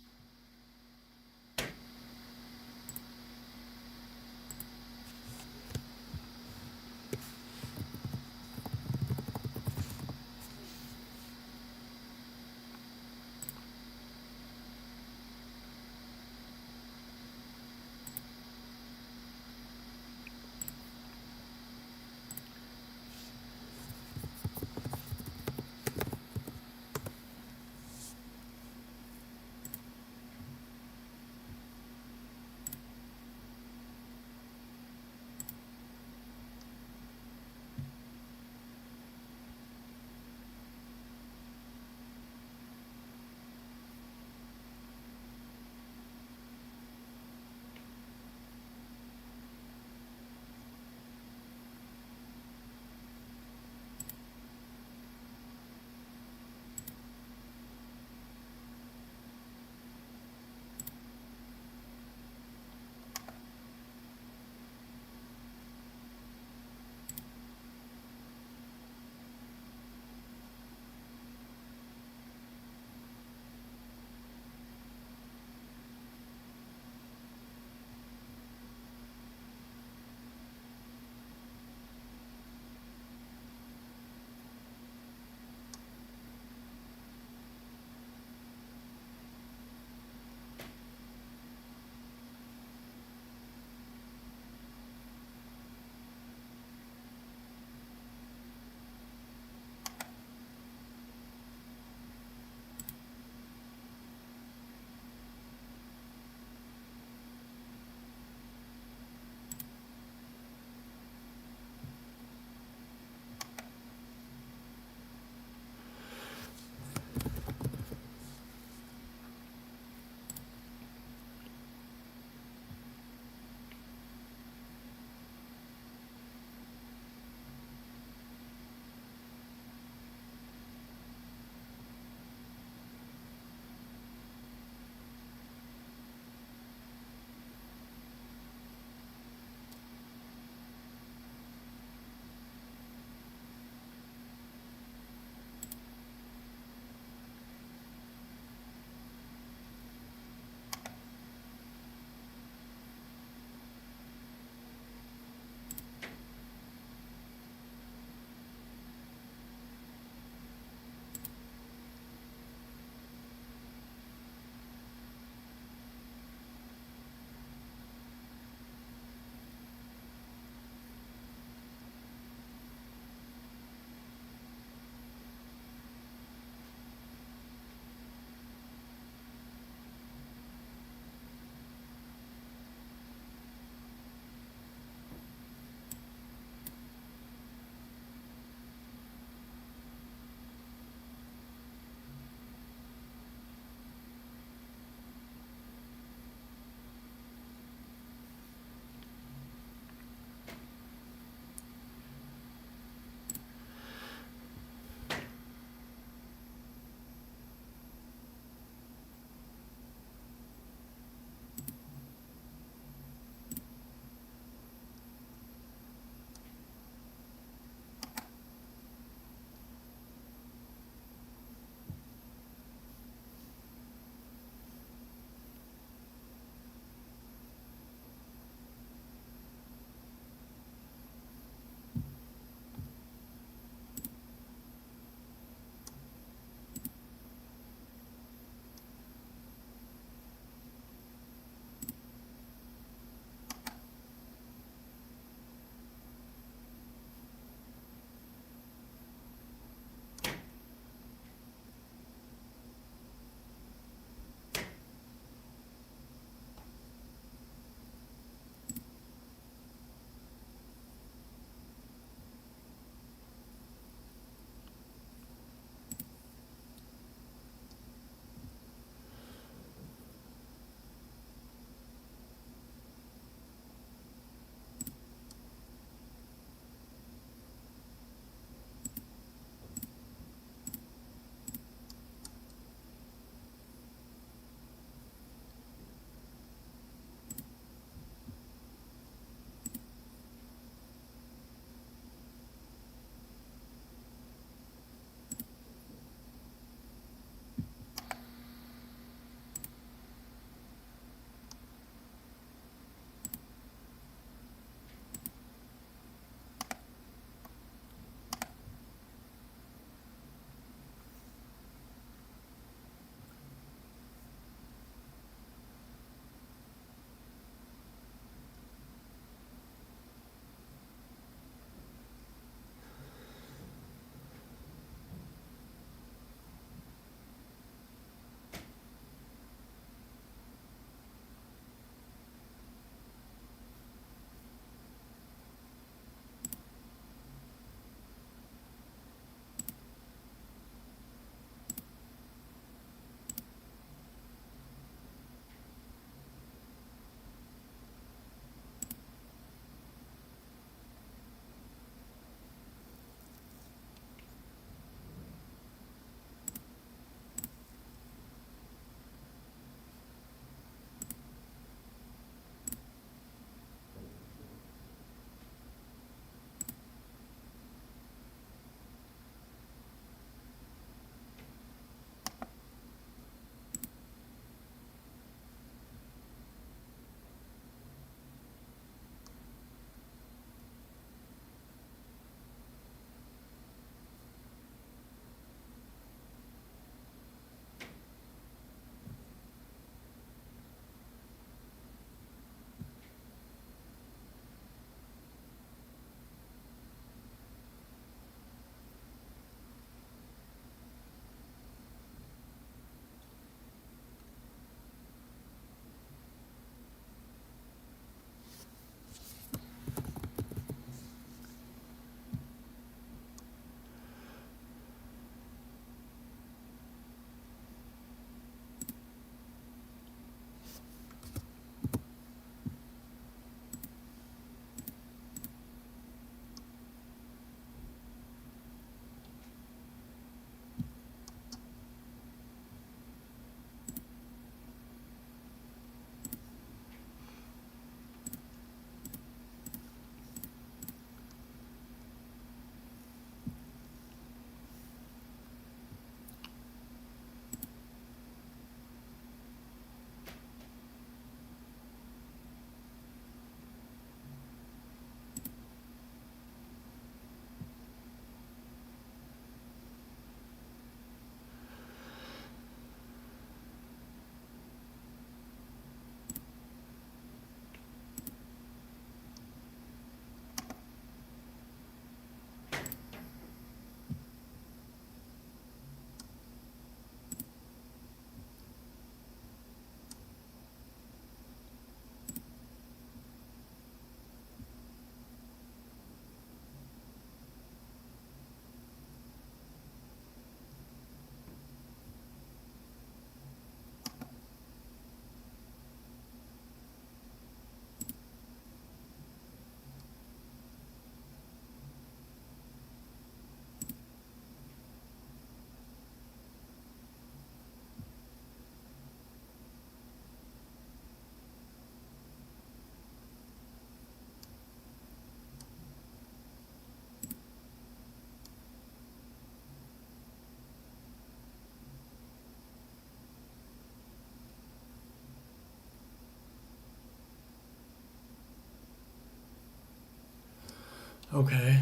Okay.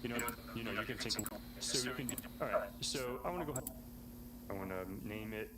You can take. So we can. All right. So I want to go ahead. I want to name it.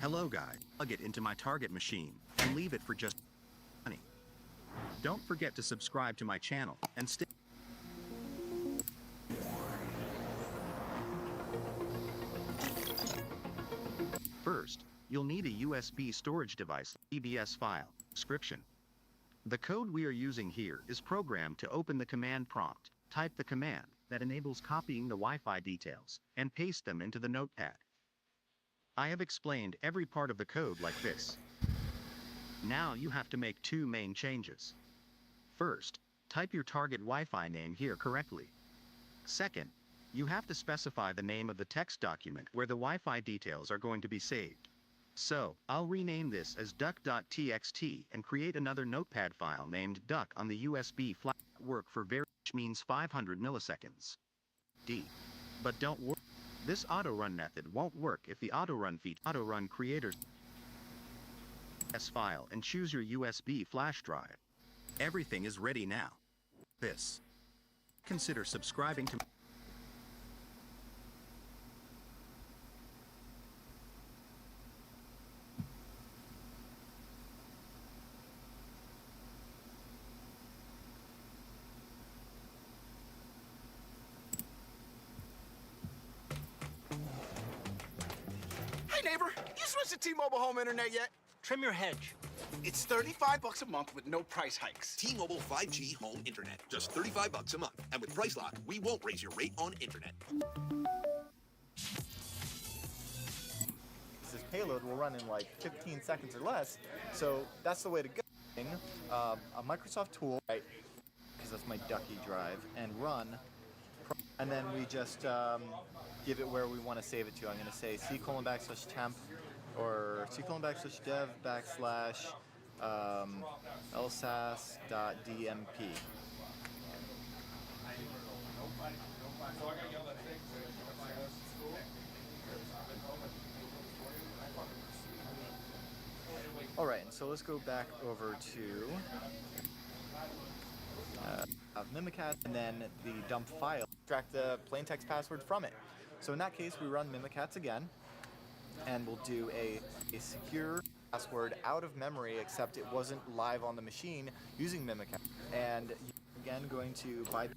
Hello guys, plug it into my target machine and leave it for just money. Don't forget to subscribe to my channel and stay. First, you'll need a USB storage device, EBS file, description. The code we are using here is programmed to open the command prompt. Type the command that enables copying the Wi-Fi details and paste them into the notepad. I have explained every part of the code like this. Now you have to make two main changes. First, type your target Wi-Fi name here correctly. Second, you have to specify the name of the text document where the Wi-Fi details are going to be saved. So, I'll rename this as duck.txt and create another notepad file named duck on the USB flash work for very which means 500 milliseconds. But don't worry. This auto-run method won't work if the auto-run feature auto-run creators file and choose your USB flash drive. Everything is ready now. Consider subscribing to Hey neighbor, you switched to T-Mobile home internet yet? Trim your hedge. It's $35 a month with no price hikes. T-Mobile 5G home internet. Just $35 a month. And with Price Lock, we won't raise your rate on internet. This payload will run in like 15 seconds or less, so that's the way to go. A Microsoft tool, right? Because that's my Ducky drive, and run. And then we just give it where we want to save it to. I'm going to say c:\temp or c:\dev /lsas.dmp. All right, so let's go back over to Mimikatz and then the dump file. Extract the plain text password from it. So in that case, we run Mimikatz again, and we'll do a secure password out of memory, except it wasn't live on the machine using Mimikatz. And again, going to bypass.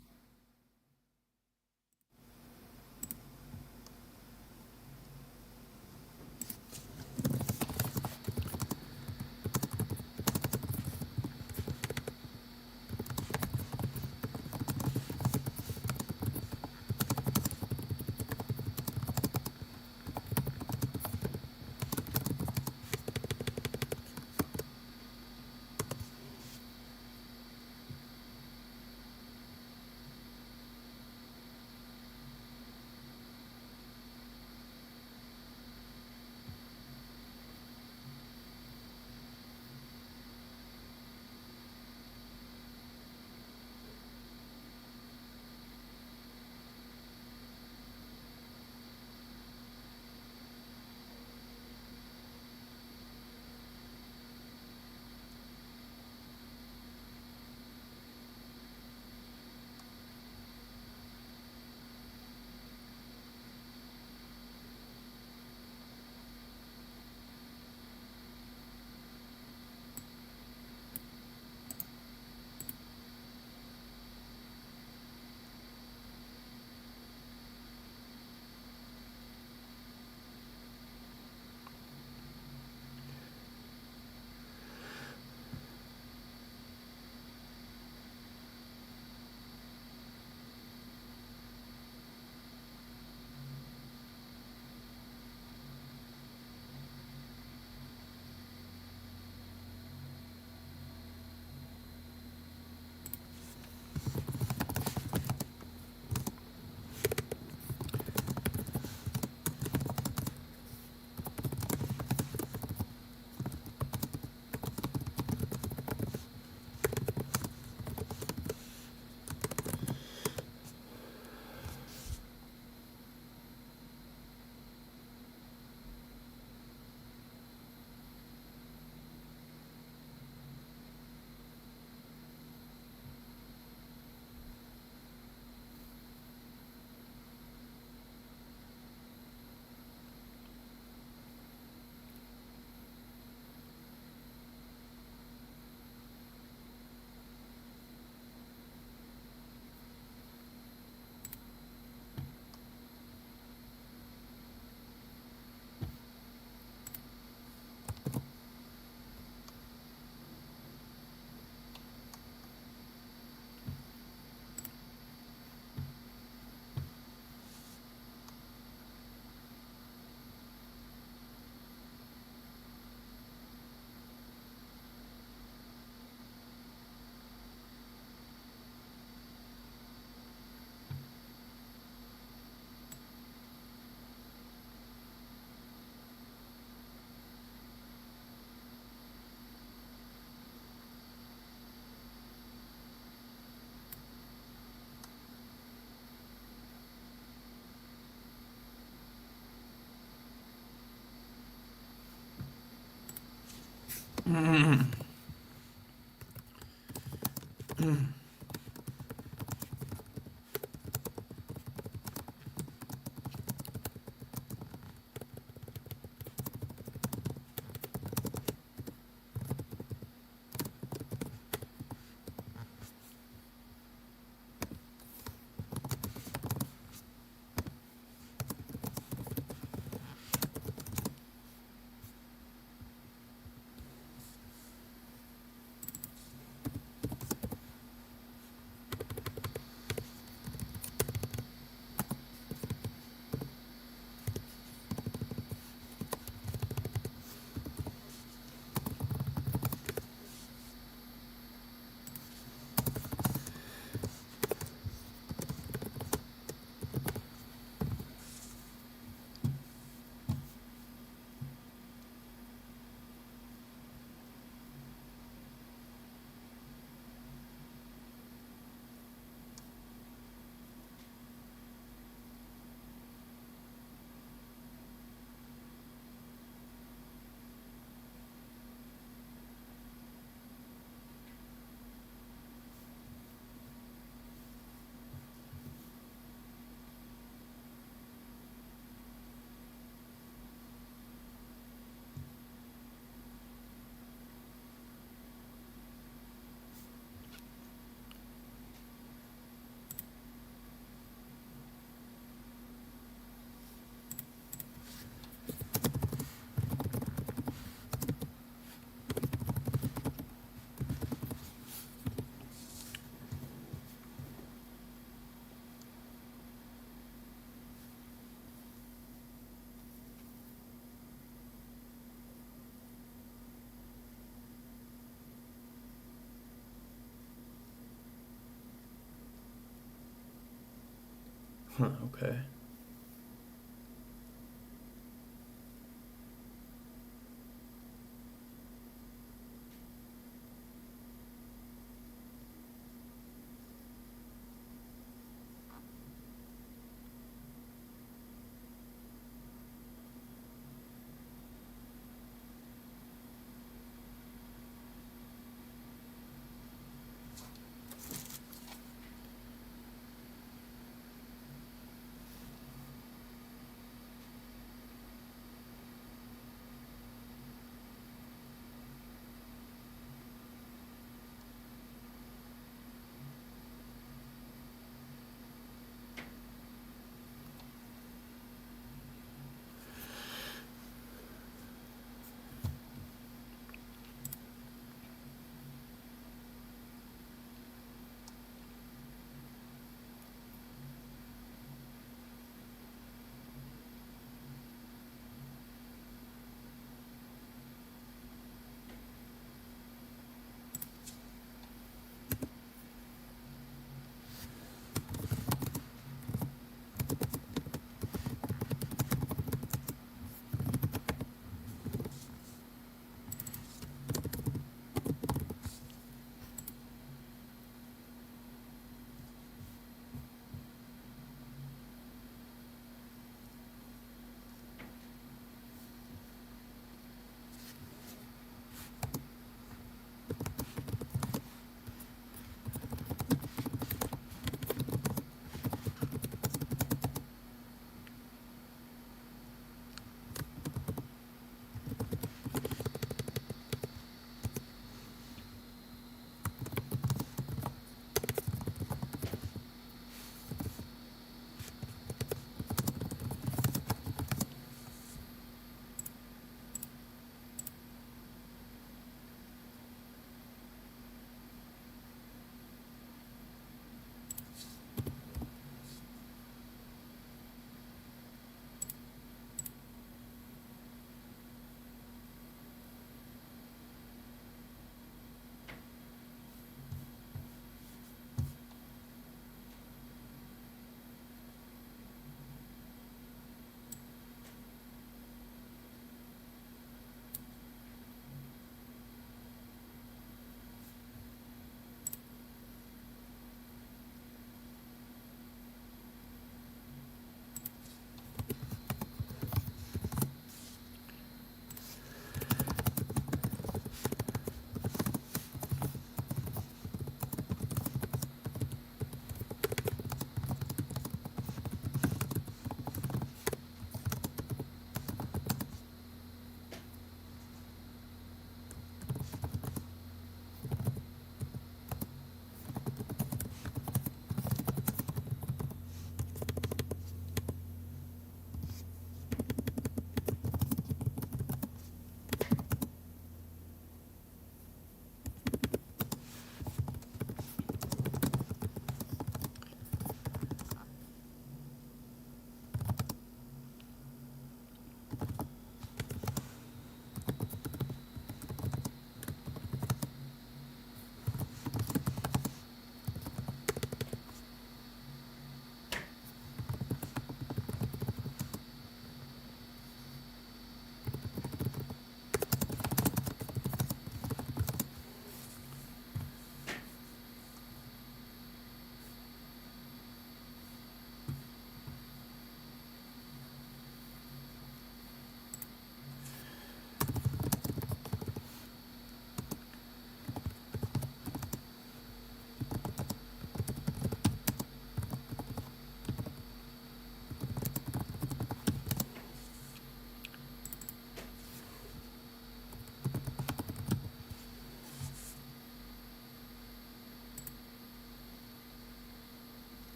Huh, okay.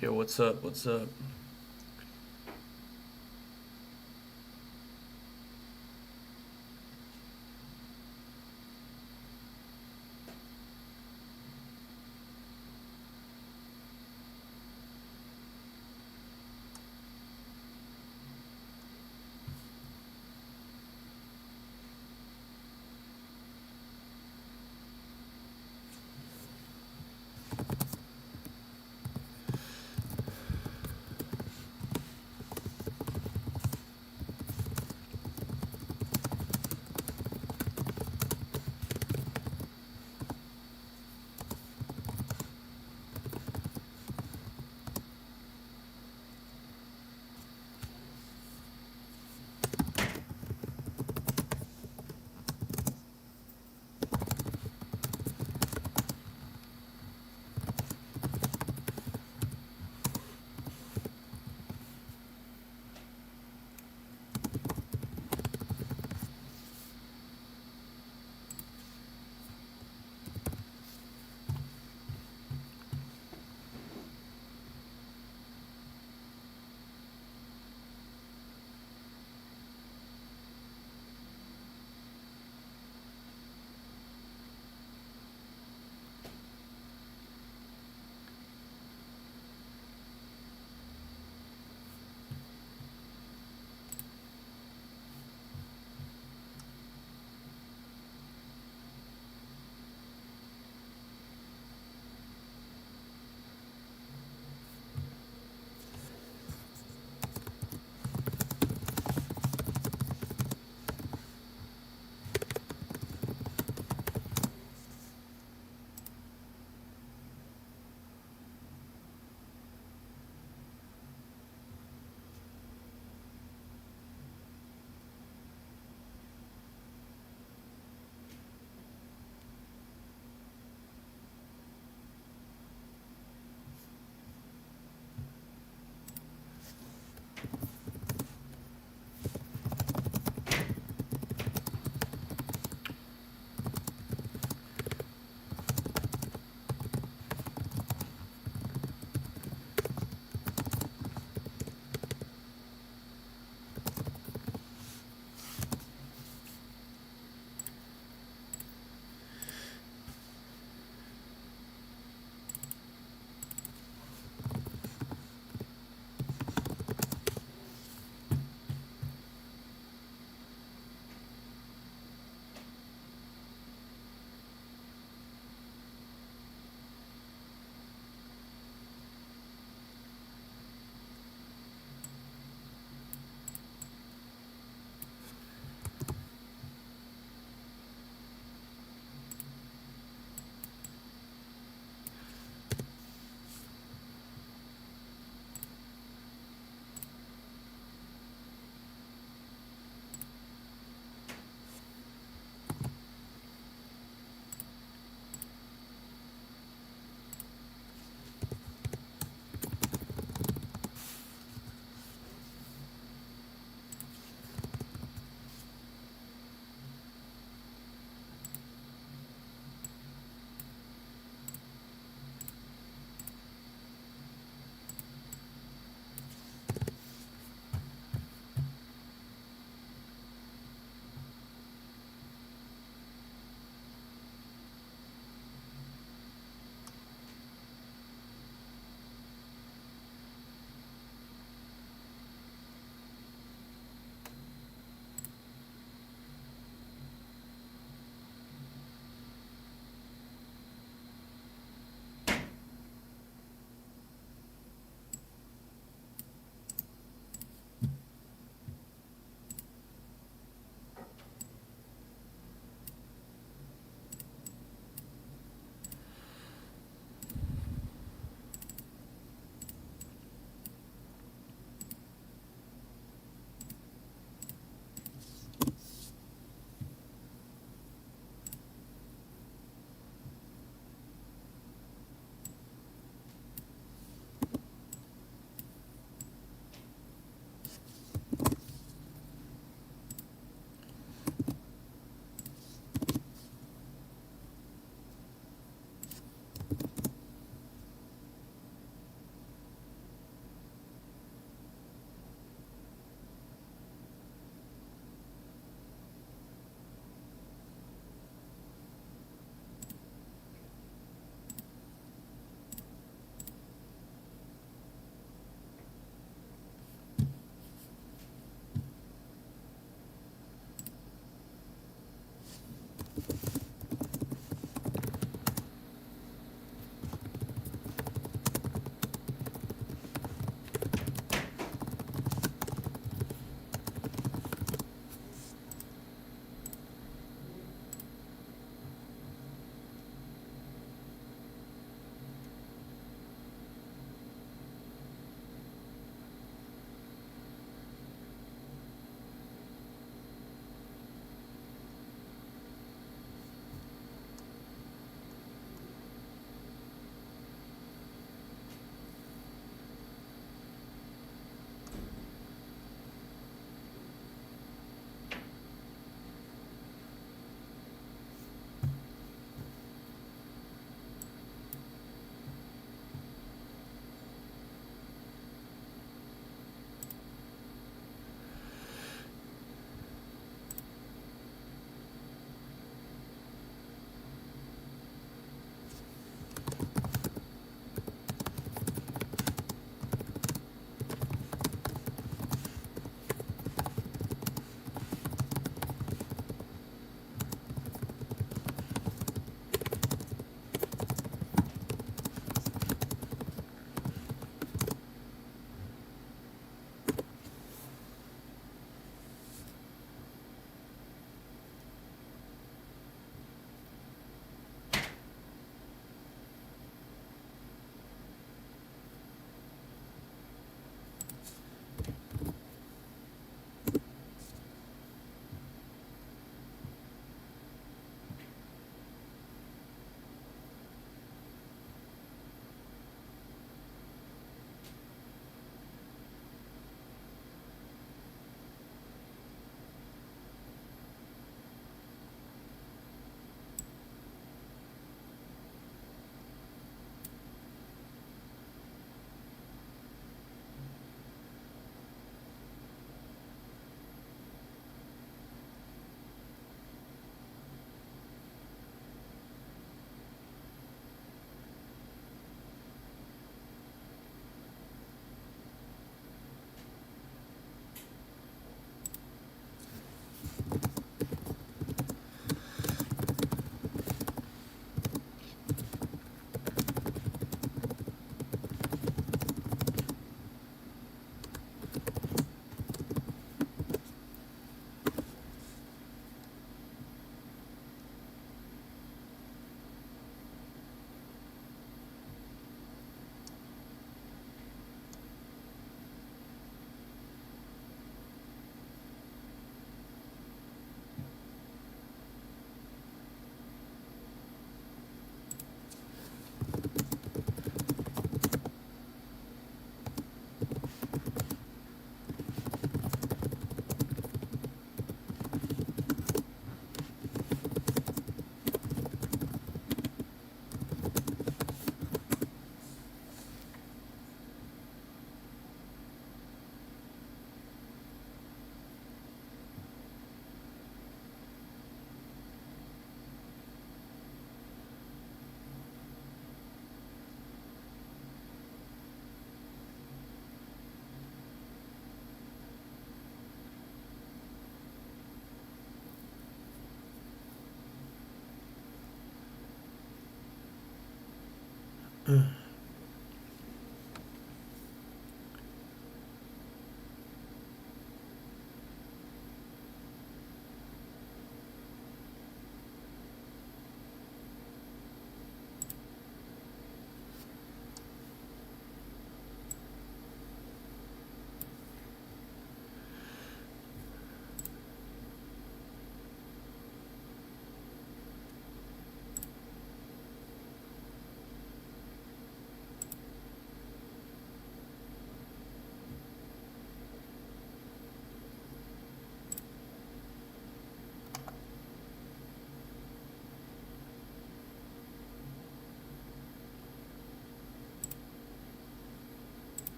Yo, what's up? What's up?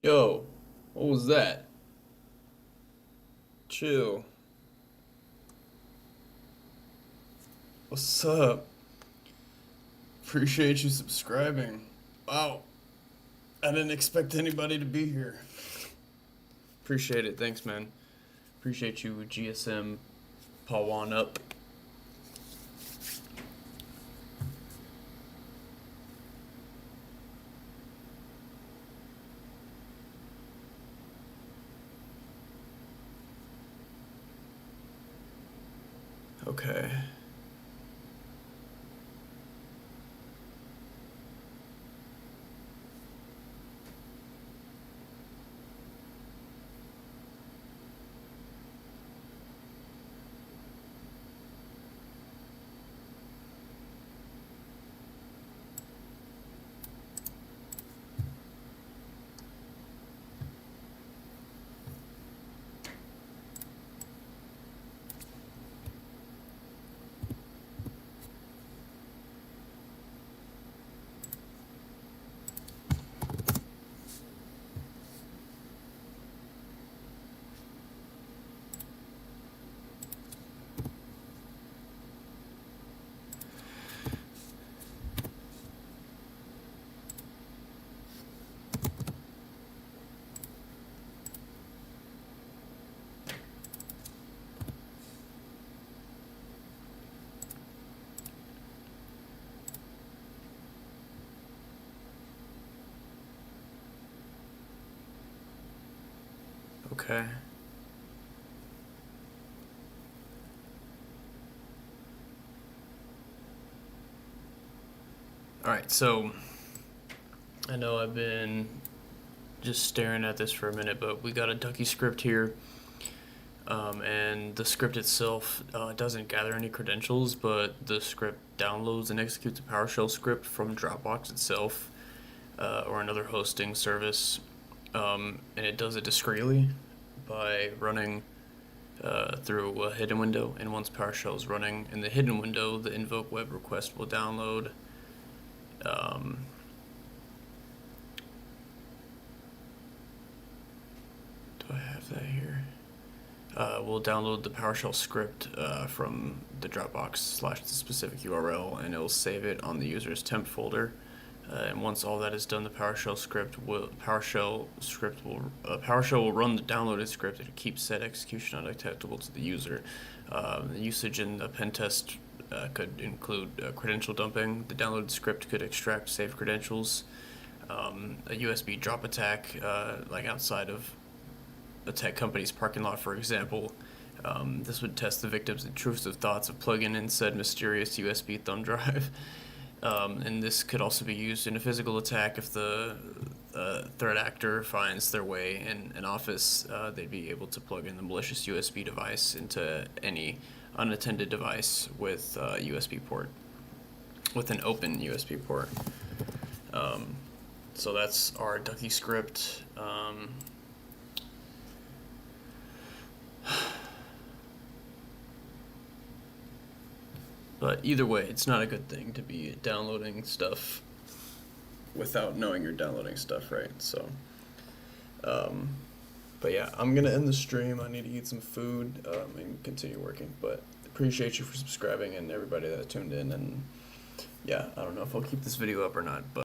Yo, what was that? Chill. What's up? Appreciate you subscribing. Wow. I didn't expect anybody to be here. Appreciate it. Thanks, man. Appreciate you, GSM Pawan up. Okay. Okay. Alright, so I know I've been just staring at this for a minute, but we got a Ducky script here. And the script itself doesn't gather any credentials, but the script downloads and executes a PowerShell script from Dropbox itself or another hosting service. And it does it discreetly by running through a hidden window. And once PowerShell is running in the hidden window, the invoke web request will download. Do I have that here? We'll download the PowerShell script from the Dropbox / the specific URL, and it'll save it on the user's temp folder. And once all that is done, the PowerShell will run the downloaded script and keep set execution undetectable to the user. The usage in the pen test could include credential dumping. The downloaded script could extract saved credentials. A USB drop attack, like outside of a tech company's parking lot, for example. This would test the victim's intrusive thoughts of plugging in said mysterious USB thumb drive. And this could also be used in a physical attack if the threat actor finds their way in an office. They'd be able to plug in the malicious USB device into any unattended device with a USB port, with an open USB port. So that's our Ducky script. But either way, it's not a good thing to be downloading stuff without knowing you're downloading stuff, right? So, but yeah, I'm gonna end the stream. I need to eat some food and continue working. But appreciate you for subscribing and everybody that tuned in. And yeah, I don't know if I'll keep this video up or not, but